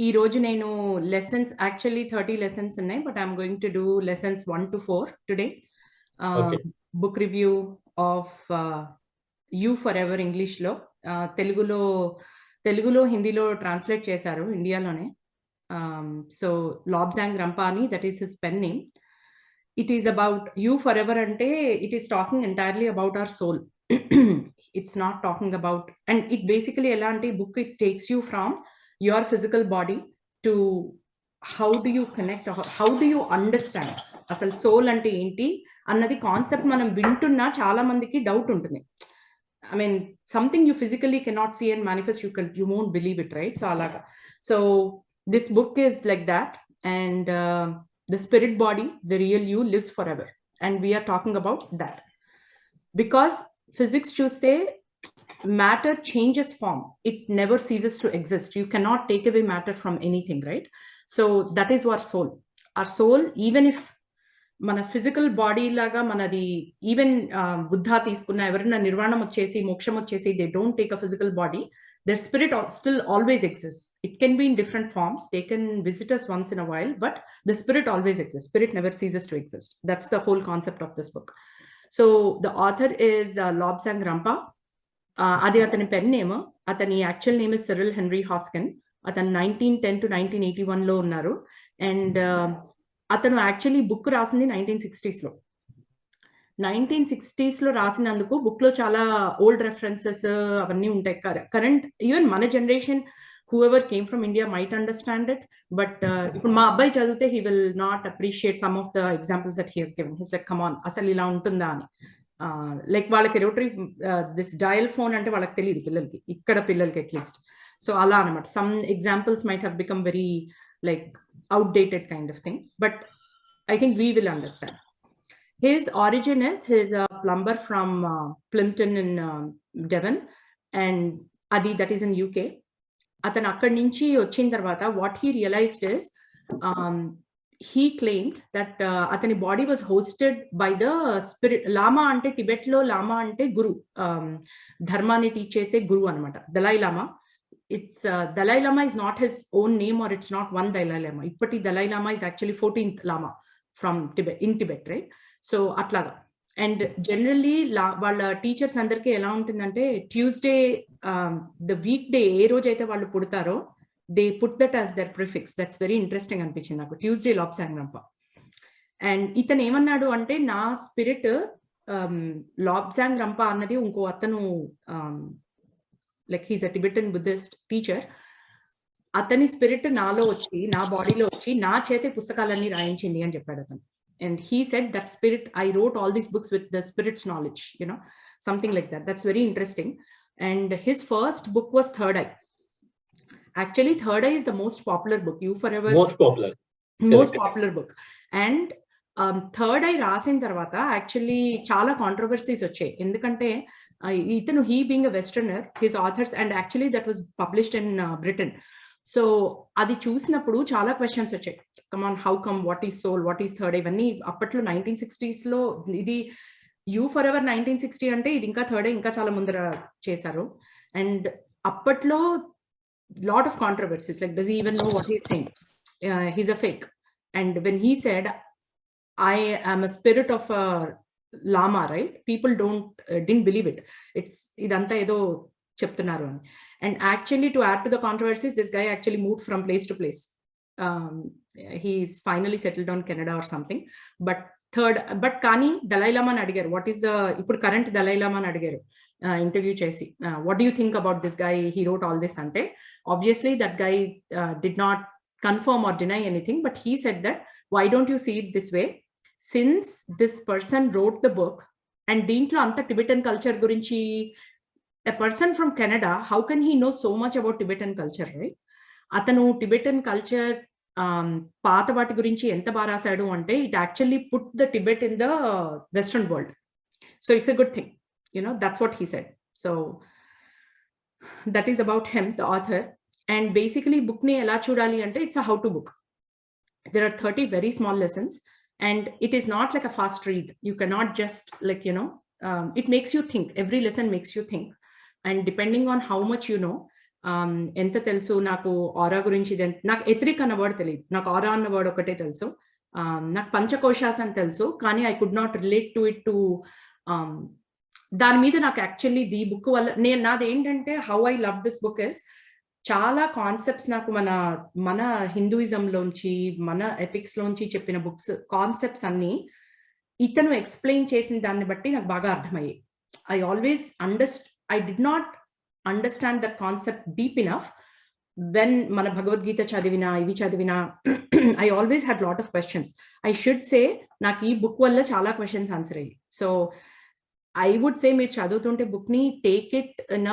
ఈ రోజు నేను lessons actually 30 lessons ఉన్నాయి, but I'm going to do lessons 1 to 4 today. Okay. Book review of YouForEver English లో తెలుగులో హిందీలో ట్రాన్స్లేట్ చేశారు ఇండియాలోనే. సో లాబ్జాంగ్ రంపాని, that is his pen name. It is about YouForEver అంటే it is talking entirely about our soul. It's not talking about, and it basically ఎలా అంటే book, it takes you from your physical body to how do you connect, how do you understand అసలు soul అంటే ఏంటి అన్నది concept మనం వింటున్నా చాలా మందికి డౌట్ ఉంటుంది. I mean, something you physically cannot see and manifest, you won't believe it, right? So alaga. So this book is like that, and the spirit body, the real you, lives forever, and we are talking about that because physics choose matter changes form, it never ceases to exist. You cannot take away matter from anything, right? So that is our soul, even if మన physical body లాగా మనది, even Buddha తీసుకున్న ఎవరైనా నిర్వాణం వచ్చేసి మోక్షం వచ్చేసి, they don't take a physical body, their spirit still always exists. It can be in different forms, they can visit us once in a while, but the spirit always exists. Spirit never ceases to exist. That's the whole concept of this book. So the author is Lobsang Rampa. అది అతని pen name. అతని actual name is Cyril Henry Hoskin. అతను 1910 to 1981 లో ఉన్నారు. And అతను actually book రాసింది 1960s లో. 1960s లో రాసినందుకు బుక్ లో చాలా ఓల్డ్ రెఫరెన్సెస్ అవన్నీ ఉంటాయి. కరెంట్ ఈవెన్ మన generation whoever came from India might understand it, but ఇప్పుడు మా అబ్బాయి చదివితే he will not appreciate some of the examples that he has given. He's like, come on, అసలు ఇలా ఉంటుందా అని. లైక్ వాళ్ళకి రోటరీ దిస్ డయల్ ఫోన్ అంటే వాళ్ళకి తెలియదు పిల్లలకి, ఇక్కడ పిల్లలకి అట్లీస్ట్. సో అలా అనమాట. Some examples might have become very like outdated kind of thing, but I think we will understand. His origin is, he's a plumber from Plimpton in Devon, and Adi, that is in UK. Atanu akkadi nunchi vachin tarvata what he realized is, he claimed that atani body was hosted by the spirit. Lama ante Tibet lo lama ante guru, dharmani teach chese guru anamata. Dalai Lama, it's Dalai Lama is not his own name, or it's not one Dalai Lama. Ippati Dalai Lama is actually 14th Lama from Tibet, in Tibet, right? So atlaga. And generally వాళ్ళ teachers అందరికీ ఎలా ఉంటుందంటే, Tuesday the week day ఏ రోజైతే వాళ్ళు పుడతారో they put that as their prefix. That's very interesting అనిపించింది నాకు, ట్యూస్డే లాబ్సాంగ్ రంప. అండ్ ఇతను ఏమన్నాడు అంటే, నా స్పిరిట్ లాబ్సాంగ్ రంప అన్నది ఇంకో అతను, like he's a Tibetan Buddhist teacher, అతని స్పిరిట్ నాలో వచ్చి, నా బాడీలో వచ్చి, నా చేతే పుస్తకాలన్నీ రాయించింది అని చెప్పాడు అతను. And he said that spirit, I wrote all these books with the spirit's knowledge, you know, something like that. That's very interesting. And his first book was Third Eye. Actually, Third Eye is the most popular book. YouForEver, most popular book. And Third Eye rasin tarvata actually chala controversies వచ్చాయి. ఎందుకంటే ఇతను, he being a westerner, his authors, and actually that was published in Britain. So అది చూసినప్పుడు చాలా questions వచ్చాయి. Come on, how come, what is soul, what is third eye, ఇవన్నీ అప్పట్లో 1960s లో. ఇది YouForEver 1960 అంటే ఇది ఇంకా థర్డ్ ఐ ఇంకా చాలా ముందర చేశారు. అండ్ అప్పట్లో lot of controversies, like does he even know what he is saying, he's a fake. And when he said I am a spirit of a lama, right, people didn't believe it. It's ఇదంతా ఏదో చెప్తున్నారు అని. And actually, to add to the controversies, this guy actually moved from place to place. He's finally settled on Canada or something. But కానీ దలై లామాని అడిగారు, what is the, ఇప్పుడు current Dalai లామాని అడిగారు ఇంటర్వ్యూ చేసి, what do you think about this guy, he wrote all this అంటే, obviously that guy did not confirm or deny anything, but he said that why don't you see it this way, since this person wrote the book, and దీంట్లో అంత Tibetan culture గురించి, a person from Canada, how can he know so much about Tibetan culture, right? Atanu Tibetan culture పాత వాటి గురించి ఎంత బాగా రాశాడు అంటే, it actually put the Tibet in the Western world. So it's a good thing, you know, that's what he said. So that is about him, the author. And basically book ni ela chudali ante, it's a how to book. There are 30 very small lessons, and it is not like a fast read. You cannot just, like, you know, it makes you think. Every lesson makes you think. And depending on how much you know, ఎంత తెలుసు నాకు ఆరా గురించి, నాకు ఎథ్రిక్ అన్న word తెలియదు. నాకు ఆరా అన్న word ఒకటే తెలుసు. నాకు పంచకోశాస్ అని తెలుసు. కానీ I could not relate to it to దాని మీద నాకు యాక్చువల్లీ ఈ బుక్ వల్ల నాదేంటంటే how I love this book is చాలా కాన్సెప్ట్స్ నాకు మన హిందూయిజంలోంచి, మన ఎపిక్స్‌లోంచి చెప్పిన బుక్స్ కాన్సెప్ట్స్ అన్నీ ఇతను ఎక్స్‌ప్లెయిన్ చేసిన దాన్ని బట్టి నాకు బాగా అర్థమయ్యాయి. I did not understand that concept deep enough when మన భగవద్గీత చదివినా, ఇవి చదివినా I always had lot of questions. I should say నాకు ఈ బుక్ వల్ల చాలా క్వెషన్స్ ఆన్సర్ అయ్యాయి. సో I would say మీరు చదువుతుంటే బుక్‌ని take it in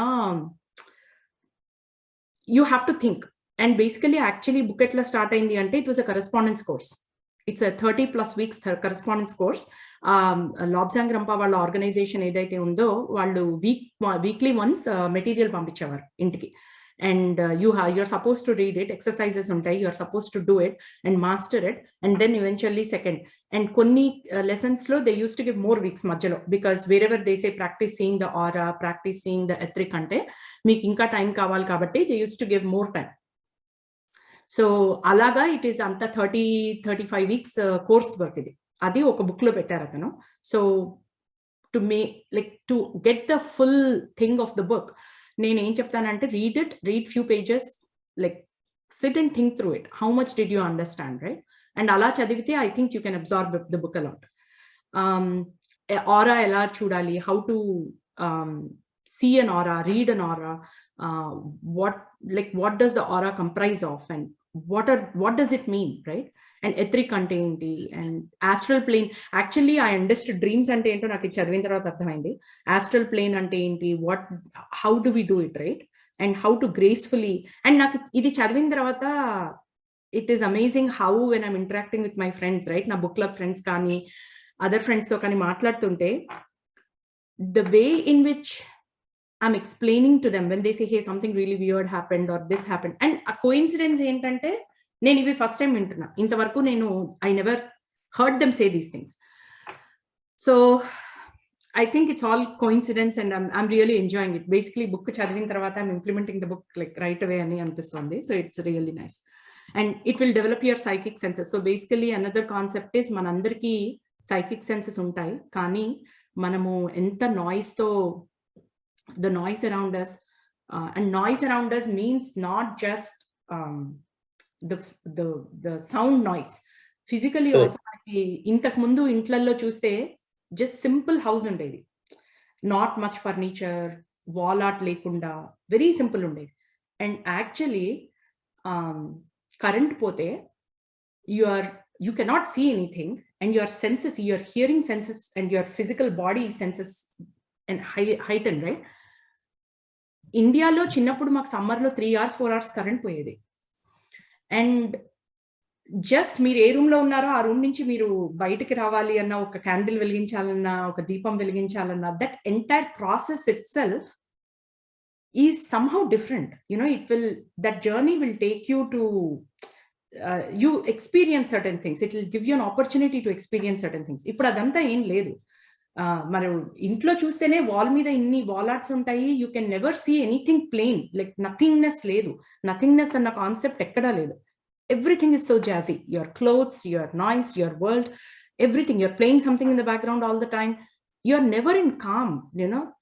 you have to think. And basically, actually, book etla start ayindi ante it was a correspondence course. It's a 30+ weeks correspondence course. Lobsang Rampa వాళ్ళ organisation ఏదైతే ఉందో వాళ్ళు weekly once material పంపించేవారు ఇంటికి. And you're supposed to read it, exercises ఉంటాయి, you're supposed to do it and master it, and then eventually second. And కొన్ని lessons లో they used to give more weeks మధ్యలో, because wherever they say practice seeing the aura, practice seeing the etheric అంటే మీకు ఇంకా time కావాలి కాబట్టి they used to give more time. So అలాగా it is అంత 30-35 వీక్స్ కోర్స్ వర్క్ ఇది. అది ఒక బుక్ లో పెట్టారు అతను. So to get the full thing of the book నేనేం చెప్తానంటే read few pages, like sit and think through it. How much did you understand, right? And అలా చదివితే I think you can absorb the book a lot. Aura ఎలా చూడాలి, how to see an aura, read an aura, what does the aura comprise of, and what does it mean, right? And etheric ante enti, and astral plane. Actually I understood dreams ante ento naku chadivina tarvata arthamaindi. Astral plane ante enti, how do we do it, right? And how to gracefully. And naku idi chadivina tarvata it is amazing how when I'm interacting with my friends, right, na book club friends kaani other friends tho kaani maatladutunte, the way in which I'm explaining to them when they say, hey, something really weird happened or this happened. And a coincidence ఏంటంటే నేను ఇవి first time వింటున్నా. ఇంతవరకు I never heard them say these things. So I think it's all coincidence and I'm really enjoying it. Basically book చదివిన తర్వాత I'm implementing the book like right away అని అనిపిస్తుంది. So it's really nice. And it will develop your psychic senses. So basically another concept is మనందరికీ psychic senses ఉంటాయి. కానీ మనము ఎంత noise తో the noise around us, and noise around us means not just the sound noise, physically also. ఇంతకు ముందు ఇంట్లల్లో చూస్తే just simple house ఉండేది, not much furniture, wall art lekunda, very simple ఉండేది. And actually current పోతే you cannot see anything, and your senses, your hearing senses and your physical body senses and heighten, right? ఇండియాలో చిన్నప్పుడు మాకు సమ్మర్లో 3 hours 4 hours current పోయేది. And just మీరు ఏ room లో ఉన్నారో ఆ రూమ్ నుంచి మీరు బయటికి రావాలి అన్న, ఒక క్యాండిల్ వెలిగించాలన్నా, ఒక దీపం వెలిగించాలన్నా, that entire process itself is somehow different. That journey will take you to you experience certain things. It will give you an opportunity to experience certain things. ఇప్పుడు అదంతా ఏం లేదు. మరి ఇంట్లో చూస్తేనే వాల్ మీద ఇన్ని వాల్ ఆర్ట్స్ ఉంటాయి. You can never see anything plain, like nothingness లేదు. నథింగ్నెస్ అన్న కాన్సెప్ట్ ఎక్కడా లేదు. Everything is so jazzy. Your clothes, your noise, your world, everything. You're playing something in the background all the time. You're never in calm,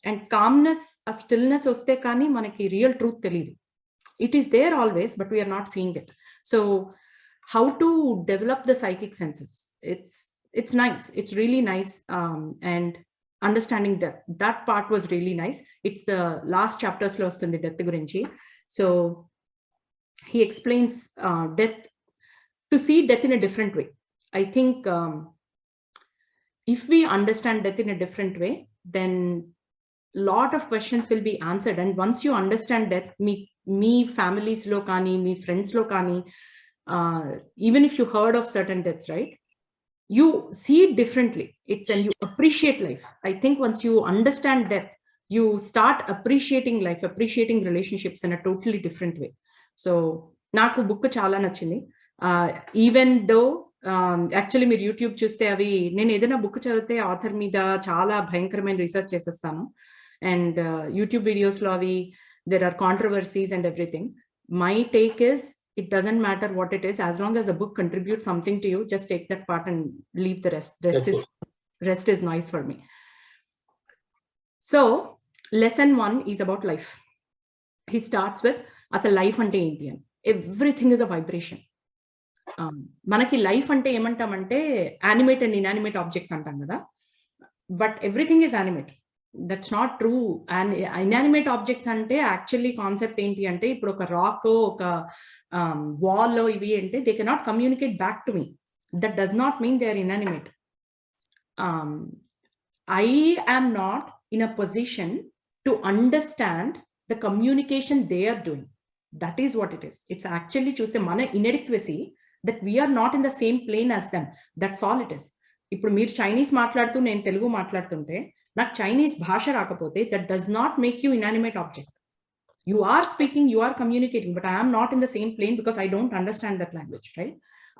and calmness, ఆ stillness వస్తే కానీ మనకి real truth తెలియదు. It is there always, but we are not seeing it. So how to develop the psychic senses? It's nice. It's really nice. And understanding that part was really nice. It's the last chapters lo vastundi death gurinchi. So he explains death, to see death in a different way. I think if we understand death in a different way, then lot of questions will be answered. And once you understand death, me families lo kani, me friends lo kani, even if you heard of certain deaths, right, you see it differently. And you appreciate life. I think once you understand death, you start appreciating life, appreciating relationships in a totally different way. So నాకు book చాలా నచ్చింది. Even though actually మీరు YouTube చూస్తే అవి, నేను ఏదైనా book చదివితే author మీద చాలా భయంకరమైన రీసెర్చ్ చేసేస్తాను. అండ్ యూట్యూబ్ వీడియోస్లో అవి there are controversies and everything. My take is, it doesn't matter what it is, as long as a book contributes something to you, just take that part and leave the rest. Rest is nice for me. So lesson 1 is about life. He starts with, as a life ante enti ani. Everything is a vibration. మనకి life అంటే ఏమంటామంటే animate and inanimate objects అంటాం కదా, but everything is animate. That's not true. And inanimate objects అంటే actually concept ఏంటి అంటే, ఇప్పుడు ఒక రాక్, ఒక వాల్ ఇవి అంటే they cannot communicate back to me. That does not mean they are inanimate. I am not in a position to understand the communication they are doing. That is what it is. It's actually చూస్తే మన inadequacy that we are not in the same plane as them. That's all it is. ఇప్పుడు మీరు Chinese మాట్లాడుతూ నేను తెలుగు మాట్లాడుతుంటే నాకు Chinese భాష రాకపోతే that does not make you inanimate object. You are speaking, you are communicating, but I am not in the same plane because I don't understand that language, right?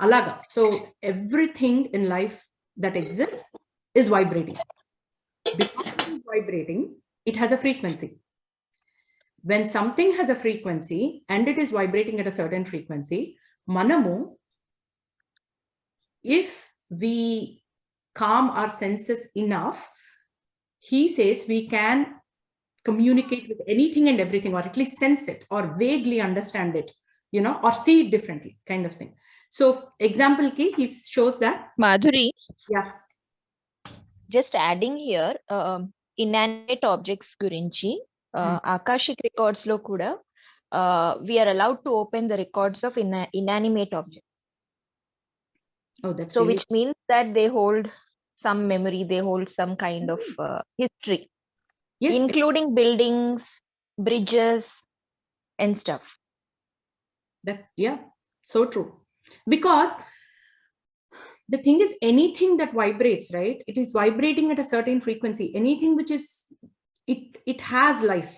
Alaga. So everything in life that exists is vibrating. Because it is vibrating, it has a frequency. When something has a frequency and it is vibrating at a certain frequency, manamu, if we calm our senses enough, he says we can communicate with anything and everything, or at least sense it or vaguely understand it, or see it differently, kind of thing. So example ki he shows that. Madhuri, yeah, just adding here, inanimate objects gurinchi, akashic records lo kuda we are allowed to open the records of inanimate objects. Oh, that's so really... which means that they hold some memory, they hold some kind of history. Yes, including buildings, bridges and stuff. That's, yeah, so true. Because the thing is, anything that vibrates, right, it is vibrating at a certain frequency. Anything which is, it has life.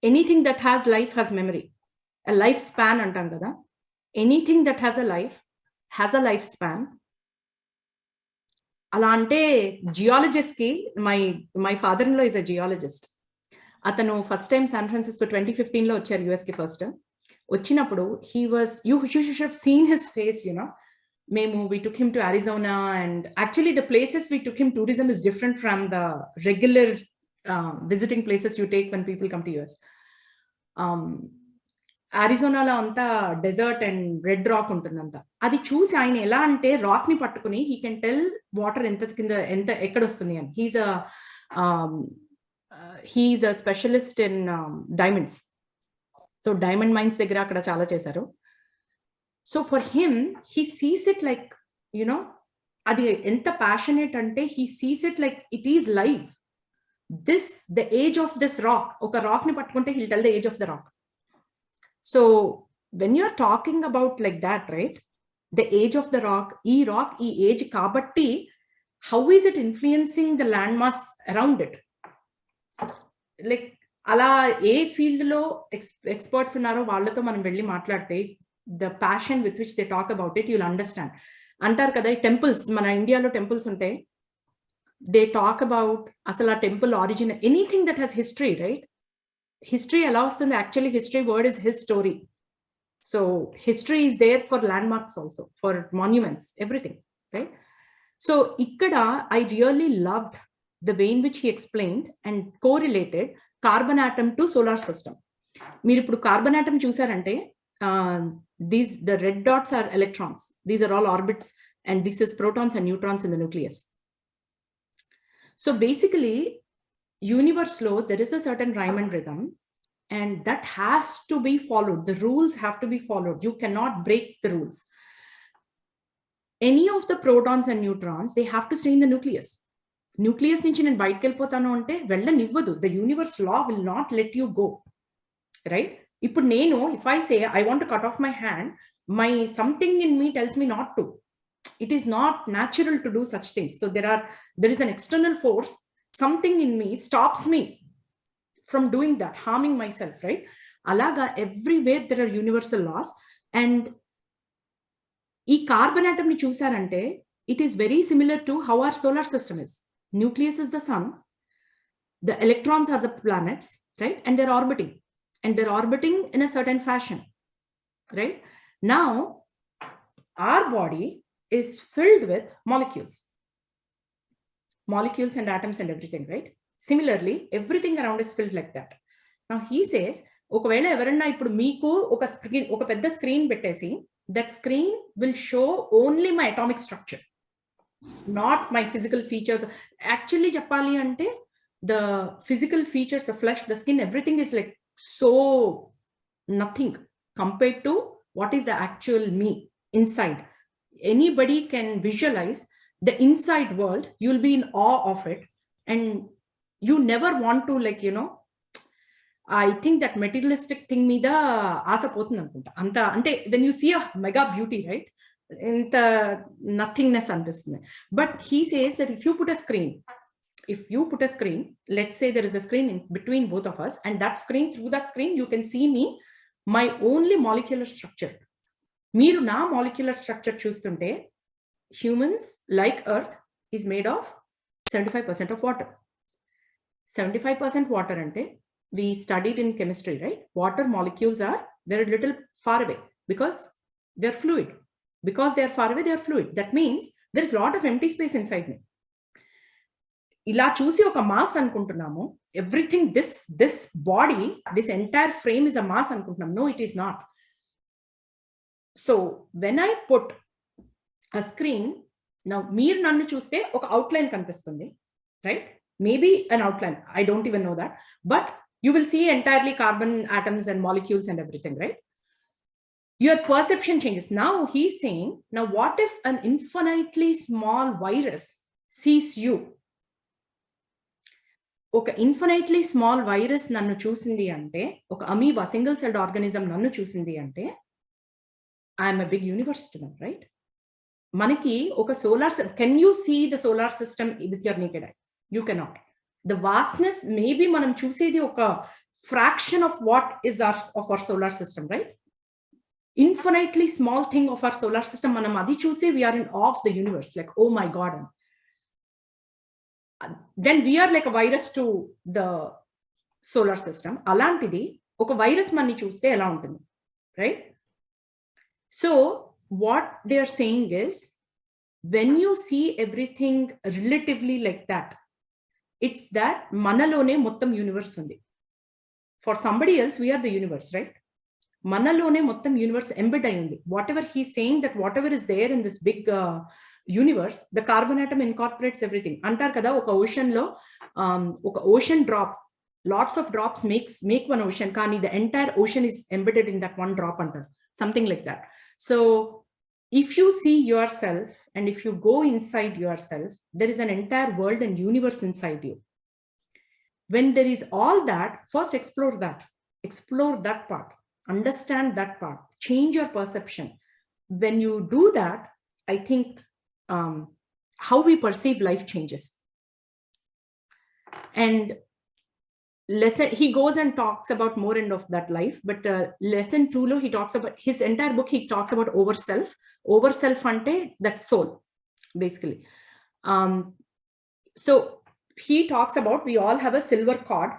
Anything that has life has memory. A lifespan antam kada. Anything that has a life has a lifespan. అలా అంటే geologist కి, my father in law is a geologist. అతను first time San Francisco 2015 లో వచ్చారు US కి. First వచ్చినప్పుడు he was, you should have seen his face, we took him to Arizona, and actually the places we took him, tourism is different from the regular visiting places you take when people come to US. అరిజోనాలో అంతా dessert and red rock ఉంటుందంతా. అది చూసి ఆయన ఎలా అంటే rock ని పట్టుకుని he can tell water ఎంత ఎక్కడ వస్తుంది అని. He is a specialist in diamonds. So diamond mines దగ్గర అక్కడ చాలా చేశారు. So for him he sees it like, అది ఎంత ప్యాషనేట్ అంటే he sees it like it is live. The age of this rock, ఒక రాక్ ని పట్టుకుంటే he'll tell the age of the rock. So when you're talking about like that, right, the age of the rock, ee age kabatti, how is it influencing the landmass around it? Like ala A field లో experts ఉన్నారో వాళ్ళతో మనం వెళ్ళి మాట్లాడితే, the passion with which they talk about it, you'll understand. అంటారు కదా, temples, మన ఇండియాలో టెంపుల్స్ ఉంటే they talk about అసలు ఆ temple origin, anything that has history, right? History allows them, actually history word is his story. So history is there for landmarks also, for monuments, everything, right? So ikkada I really loved the way in which he explained and correlated carbon atom to solar system. Meer ippudu carbon atom chusarante, the red dots are electrons, these are all orbits, and this is protons and neutrons in the nucleus. So basically universe lo there is a certain rhyme and rhythm, and that has to be followed. The rules have to be followed. You cannot break the rules. Any of the protons and neutrons, they have to stay in the nucleus. Nucleus nunchi nen bayitiki velipotanu ante vellanivvadu. The universe law will not let you go, right? Ippudu nenu, if I say I want to cut off my hand, my something in me tells me not to. It is not natural to do such things. So there is an external force, something in me stops me from doing that, harming myself, right? Alaga everywhere there are universal laws. And ee carbon atom ni chusarante, it is very similar to how our solar system is. Nucleus is the sun, the electrons are the planets, right? And they're orbiting. and they're orbiting in a certain fashion, right? Now our body is filled with molecules and atoms and everything, right? Similarly, everything around is filled like that. Now he says, ఒకవేళ ఎవరన్నా ఇప్పుడు మీకు ఒక పెద్ద screen పెట్టేసి, that screen will show only my atomic structure, not my physical features. Actually చెప్పాలి అంటే the physical features, the flesh, the skin, everything is like so nothing compared to what is the actual me inside. Anybody can visualize the inside world, you'll be in awe of it, and you never want to, like, you know, I think that materialistic thing మీద ఆశ పోతుంది అనుకుంటా అంత. అంటే when you see a mega beauty, right, ఇంత nothingness అనిపిస్తుంది. But he says that if you put a screen, let's say there is a screen in between both of us, and that screen, through that screen you can see me, my only molecular structure. మీరు నా molecular structure చూస్తుంటే, humans like earth is made of 75% of water. 75% water ante, we studied in chemistry, right? Water molecules they're a little far away because they're fluid. Because they are far away, they are fluid. That means there is a lot of empty space inside me. ఇలా చూసి ఒక mass అనుకుంటున్నాము, everything, this body, this entire frame is a mass అనుకుంటున్నాం. No, it is not. So when I put a screen, now మీరు నన్ను చూస్తే ఒక outline కనిపిస్తుంది, right? Maybe an outline, I don't even know that, but you will see entirely carbon atoms and molecules and everything, right? Your perception changes. Now he's saying, now what if an infinitely small virus sees you? ఒక infinitely small virus నన్ను చూసింది అంటే, ఒక amoeba, single celled organism నన్ను చూసింది అంటే, I'm a big universe to them, right? మనకి ఒక solar, can you see the solar system with your naked eye? You cannot. The vastness maybe మనం చూసేది ఒక fraction of what is of our solar system, right? Infinitely small thing of our solar system, మనం అది చూసి we're in of the universe, like oh my God. Then we are like a virus to the solar system. అలాంటిది ఒక virus మనని చూస్తే ఎలా ఉంటుంది, right? So what they are saying is, when you see everything relatively like that, it's that మనలోనే మొత్తం universe ఉంది. For somebody else, we are the universe, right? మనలోనే మొత్తం యూనివర్స్ ఎంబెడ్ అయి ఉంది. Whatever he's saying, that whatever is there in this big universe, the carbon atom incorporates everything. అంటారు కదా, ఒక ఓషన్ లో ఒక ocean drop, lots of drops make one ocean, కానీ the entire ocean is embedded in that one drop అంటారు, something like that. So if you see yourself and if you go inside yourself, there is an entire world and universe inside you. When there is all that, first explore that part, understand that part, change your perception. When you do that, I think how we perceive life changes. And lesson, he goes and talks about more end of that life, but lesson 2 lo he talks about, his entire book he talks about over self ante that soul basically. So he talks about, we all have a silver cord,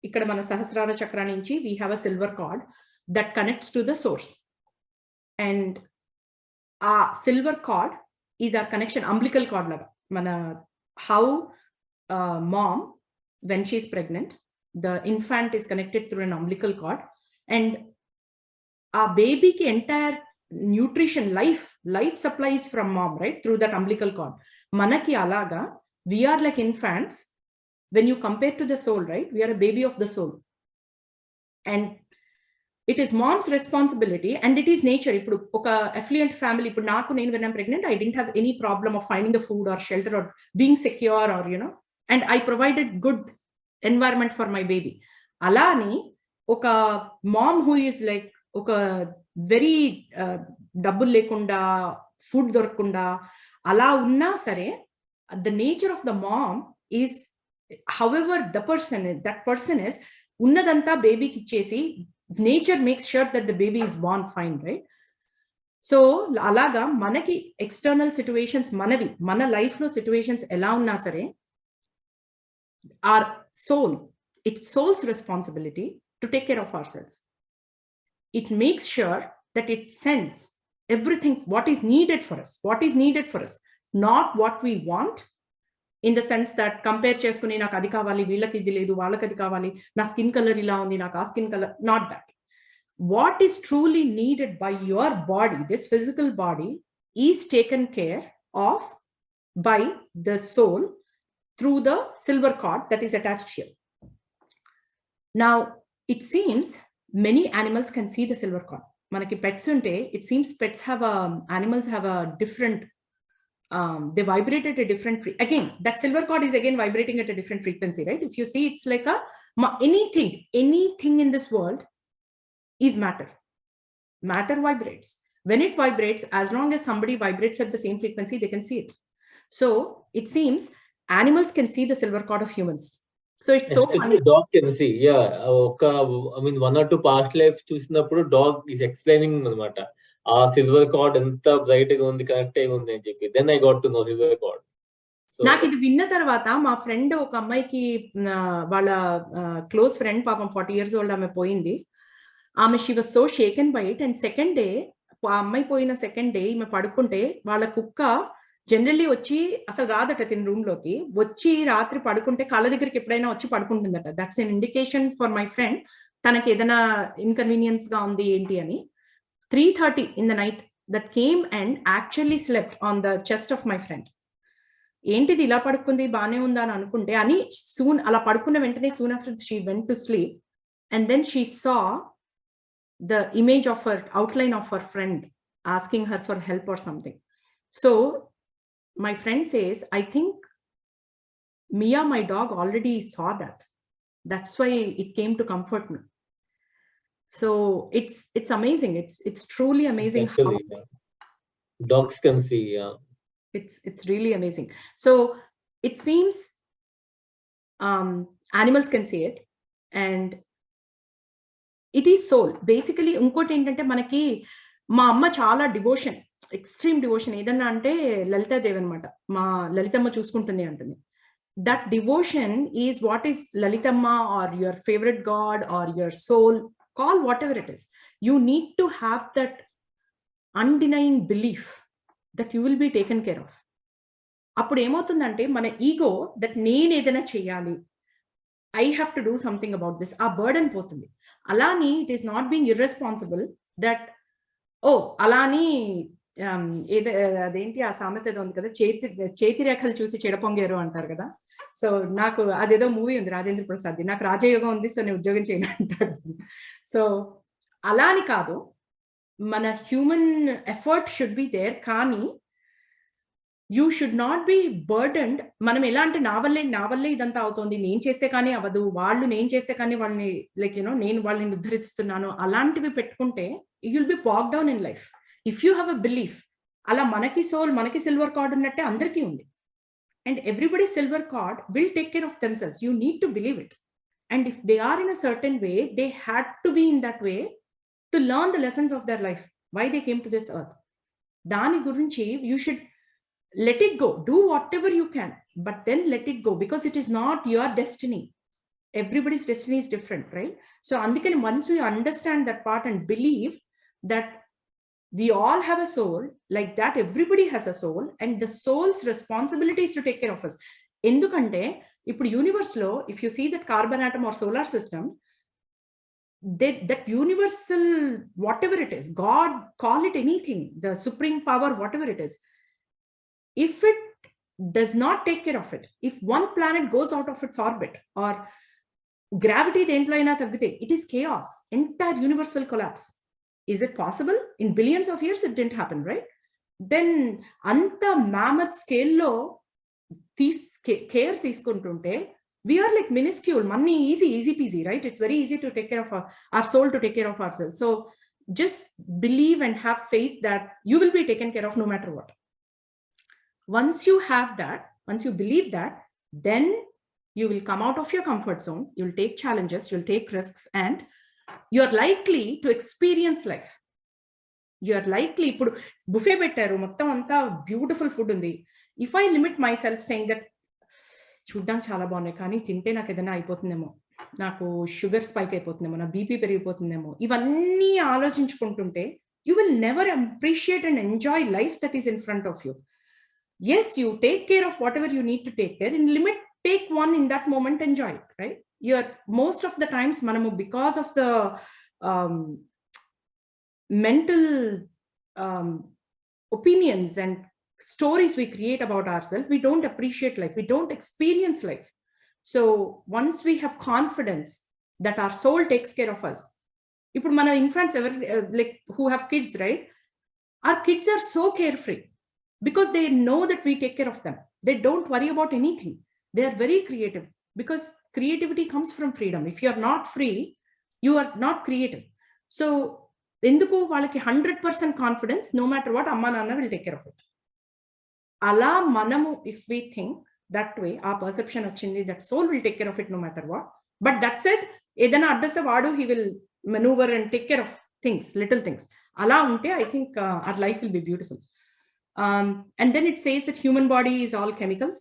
ikkada mana sahasrara chakra nunchi we have a silver cord that connects to the source, and silver cord is our connection, umbilical cord laga. Mana how mom, when she is pregnant, the infant is connected through an umbilical cord, and our baby ki entire nutrition, life supplies from mom, right, through that umbilical cord. Manaki alaga, we are like infants when you compare to the soul, right? We are a baby of the soul, and it is mom's responsibility and it is nature. Ippudu oka affluent family, ippudu naaku nenu when I'm pregnant, I didn't have any problem of finding the food or shelter or being secure, or you know, and I provided good environment for my baby. Alani oka mom who is like oka very double lekunda, food dorkunda ala unna sare, the nature of the mom is, however that person is, ఉన్నదంతా బేబీకి ఇచ్చేసి nature makes sure that the baby is born fine, right? So అలాగా మనకి external situations, మన life లో situations ఎలా ఉన్నా సరే, our soul, it's soul's responsibility to take care of ourselves. It makes sure that it sends everything, what is needed for us, not what we want, in the sense that compare cheskuni నాకు అది కావాలి, వీళ్ళకి ఇది లేదు, వాళ్ళకి అది కావాలి, నా స్కిన్ కలర్ ఇలా ఉంది, నాకు ఆ skin colour, not that. What is truly needed by your body, this physical body, is taken care of by the soul through the silver cord that is attached here. Now, it seems many animals can see the silver cord. Manaki pets unte, it seems pets have animals have a different, they vibrate at a different again, that silver cord is again vibrating at a different frequency, right? If you see, it's like anything in this world is matter. Matter vibrates. When it vibrates, as long as somebody vibrates at the same frequency, they can see it. So it seems animals can see the silver cord of humans. So it's so funny. Dog can see, yeah. I mean, 1 or 2 past life చూసినప్పుడు dog is explaining అనమాట, ఆ silver card ఎంత bright గా ఉంది, connect అయి ఉంది అని చెప్పి. Then I got to know silver card. నాకు ఇది విన్న తర్వాత మా ఫ్రెండ్ ఒక అమ్మాయికి, వాళ్ళ క్లోజ్ ఫ్రెండ్, పాపం 40 years old, ఆమె పోయింది. ఆమె she was so షేకెన్ by it. And second day, ఆ అమ్మాయి పోయిన సెకండ్ డే ఈమె పడుకుంటే వాళ్ళ కుక్క జనరల్లీ వచ్చి అసలు రాదట తిన రూమ్ లోకి, వచ్చి రాత్రి పడుకుంటే కళ్ళ దగ్గరికి ఎప్పుడైనా వచ్చి పడుకుంటుందట. That's an indication for my friend, తనకి ఏదైనా ఇన్కన్వీనియన్స్ గా ఉంది ఏంటి అని. 3:30 in the night that came and actually slept on the chest of my friend. ఏంటిది ఇలా పడుకుంది, బానే ఉందా అని అనుకుంటే, అని సూన్ అలా పడుకున్న వెంటనే soon after she went to sleep, and then she saw the image of her, outline of her friend asking her for help or something. So my friend says, I think Mia, my dog, already saw that. That's why it came to comfort me. So it's amazing. It's truly amazing. Actually, how dogs can see. Yeah, it's really amazing. So it seems animals can see it, and it is soul. Basically, ఇంకోటి ఏంటంటే, మనకి మా అమ్మ చాలా devotion, extreme devotion. ఏదన్నా అంటే లలితాదేవి అనమాట, మా లలితమ్మ చూసుకుంటుంది అంటుంది. That devotion is what is Lalithamma, or your favourite god, or your soul, call whatever it is. You need to have that undenying belief that you will be taken care of. అప్పుడు ఏమవుతుందంటే, మన ego, that నేను ఏదైనా చేయాలి, I have to do something about this, ఆ burden పోతుంది. అలాని it is not being irresponsible, that అలాని అదేంటి ఆ సామెత ఏదో ఉంది కదా, చేతి రేఖలు చూసి చెడపొంగారు అంటారు కదా. సో నాకు అదేదో మూవీ ఉంది రాజేంద్ర ప్రసాద్ది, నాకు రాజయోగం ఉంది సో నేను ఉద్యోగం చేయను అంటాడు. సో అలా అని కాదు, మన human effort should be there, కానీ you should not be burdened. మనం ఎలా అంటే, నా వల్లే ఇదంతా అవుతుంది, నేను చేస్తే కానీ అవ్వదు, వాళ్ళు నేను చేస్తే కానీ వాళ్ళని లైక్ నేను వాళ్ళని ఉద్ధరిస్తున్నాను, అలాంటివి పెట్టుకుంటే you will be bogged down in life. If you have a belief, అలా మనకి సోల్, మనకి సిల్వర్ కార్డ్ ఉన్నట్టే అందరికీ ఉంది. And everybody's silver cord will take care of themselves. You need to believe it. And if they are in a certain way, they had to be in that way to learn the lessons of their life, why they came to this earth. Dani gurinchi, you should let it go. Do whatever you can, but then let it go, because it is not your destiny. Everybody's destiny is different, right? So andikani, once we understand that part and believe that we all have a soul, like that everybody has a soul, and the soul's responsibility is to take care of us. Endukante ippudu universe lo, if you see that carbon atom or solar system, that universal, whatever it is, God, call it anything, the supreme power, whatever it is, if it does not take care of it, if one planet goes out of its orbit, or gravity dentlo aina taggite, it is chaos. Entire universe will collapse. Is it possible? In billions of years it didn't happen, right? Then anta mammoth scale lo care తీసుకుంటుంటే, we are like minuscule. Money easy peasy, right? It's very easy to take care of our soul, to take care of ourselves. So just believe and have faith that you will be taken care of no matter what. Once you have that, once you believe that, then you will come out of your comfort zone, you will take challenges, you will take risks, and you are likely to experience life. You are likely, ఇప్పుడు buffet పెట్టారు, మొత్తం అంతా beautiful food ఉంది. If I limit my self saying that చూడ్డానికి చాలా బాగున్నాయి కానీ తింటే నాకు ఏదైనా అయిపోతుందేమో, నాకు షుగర్ స్పైక్ అయిపోతుందేమో, నా బీపీ పెరిగిపోతుందేమో, ఇవన్నీ ఆలోచించుకుంటుంటే you will never appreciate and enjoy life that is in front of you. Yes, you take care of whatever you need to take care. In limit, take one in that moment, enjoy it, right? You're most of the times, manamu, because of the mental opinions and stories we create about ourselves, we don't appreciate life, we don't experience life. So once we have confidence that our soul takes care of us, ఇప్పుడు మన infants ఎవరు like who have kids, right? Our kids are so carefree because they know that we take care of them. They don't worry about anything. They are very creative because creativity comes from freedom. If you are not free, you are not creative. So ఎందుకు వాళ్ళకి 100% confidence, no matter what, అమ్మా నాన్న will take care of it. అలా మనము if we think that way, ఆ perception వచ్చింది that soul will take care of it no matter what. But that said, ఏదైనా అడ్డస్తే వాడు he will maneuver and take care of things, little things. Ala unte, I think our life will be beautiful. And then it says that human body is all chemicals.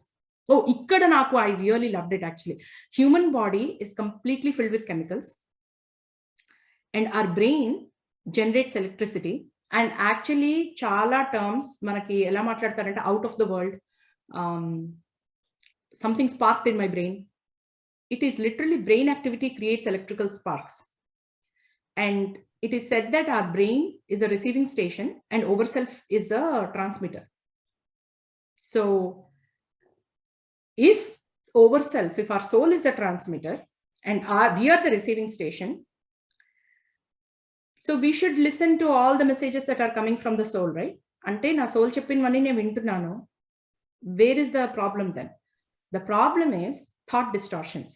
Oh, ikkada naku, I really loved it actually. Human body is completely filled with chemicals. And our brain generates electricity. And actually, chala terms, manaki ela matladtarante out of the world. Something sparked in my brain. It is literally brain activity creates electrical sparks. And it is said that our brain is a receiving station and overself is the transmitter. So if overself, if our soul is the transmitter and we are the receiving station, so we should listen to all the messages that are coming from the soul, right? Ante na soul cheppinvani ne vintunnanu. Where is the problem then? The problem is thought distortions.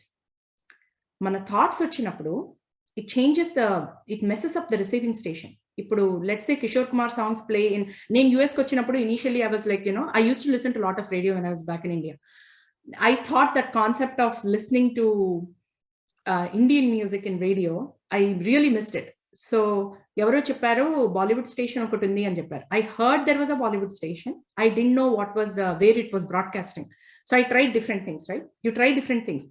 Mana thoughts vachinappudu, it messes up the receiving station. Ippudu, let's say Kishore Kumar songs play in, name US kochinapudu, initially I was like, I used to listen to a lot of radio when I was back in India. I thought that concept of listening to Indian music in radio, I really missed it. So ఎవరో చెప్పారు Bollywood station ఒకటి ఉంది అని చెప్పారు. I heard there was a Bollywood station. I didn't know where it was broadcasting. So I tried different things, right? You try different things.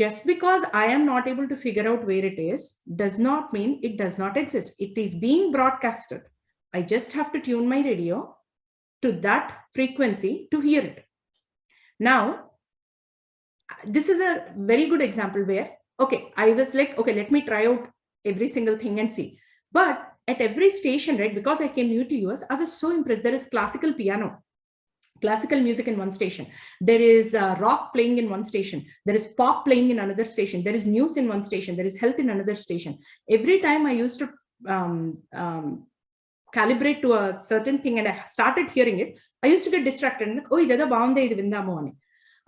Just because I am not able to figure out where it is does not mean it does not exist. It is being broadcasted. I just have to tune my radio to that frequency to hear it. Now, this is a very good example where, okay, I was like, okay, let me try out every single thing and see. But at every station, right, because I came new to US, I was so impressed. There is classical piano, classical music in one station. There is rock playing in one station. There is pop playing in another station. There is news in one station. There is health in another station. Every time I used to calibrate to a certain thing and I started hearing it, I used to get distracted. And like, oh, ideda baunde idi vindamu ani.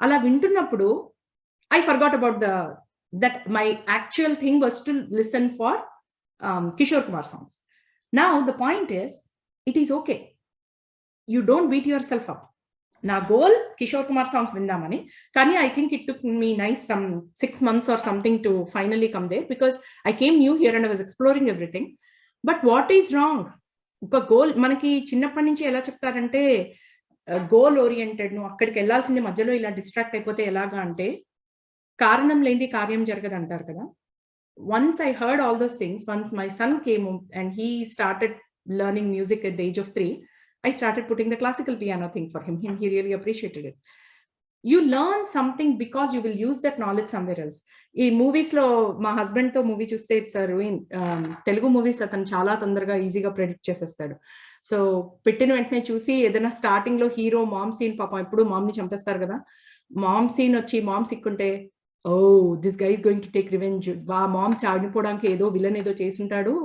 Ala vintunnappudu, I forgot about that my actual thing was to listen for Kishore Kumar songs. Now the point is, it is okay. You don't beat yourself up. Na goal, Kishore Kumar songs vindamani. Kani, I think it took me some 6 months or something to finally come there because I came new here and I was exploring everything. But what is wrong? Oka goal, manaki chinnappa nunchi ela cheptarante goal oriented, nu akkadiki ellalsinde madhyalo ila distract ayipothe elaga ante karanam lendi karyam jaragadu antaru kada. Once I heard all those things, once my son came and he started learning music at the age of 3, I started putting the classical piano thing for him. He really appreciated it. You learn something because you will use that knowledge somewhere else. In movies lo ma husband to movie chuste it's a ruin. Telugu movies atanu chaala tondarga easy ga predict chesestadu. So pettina ventane chusi edaina starting lo hero mom scene papa ippudu mom ni champestaru kada. Mom scene vachi mom sikkunte, oh, this guy is going to take revenge. Vaa mom chaadipodaniki edo villain edo chesuntadu.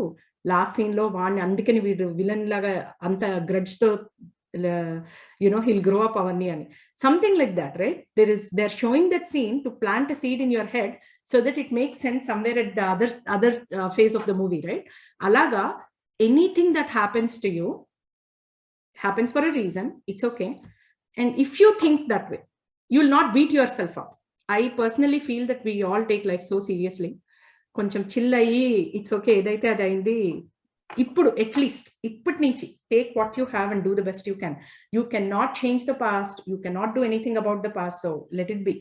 Last scene lo vaani andukani veedu villain laga anta grudge to he'll grow up avanni ani, something like that, right? They're showing that scene to plant a seed in your head so that it makes sense somewhere at the other phase of the movie, right? Alaga, anything that happens to you happens for a reason. It's okay. And if you think that way, you'll not beat yourself up. I personally feel that we all take life so seriously. కొంచెం chill అయ్యి it's okay, ఏదైతే అది అయింది, ఇప్పుడు at least ఇప్పటి నుంచి take what you have and do the best you can. You can not change the past, you can not do anything about the past, so let it be.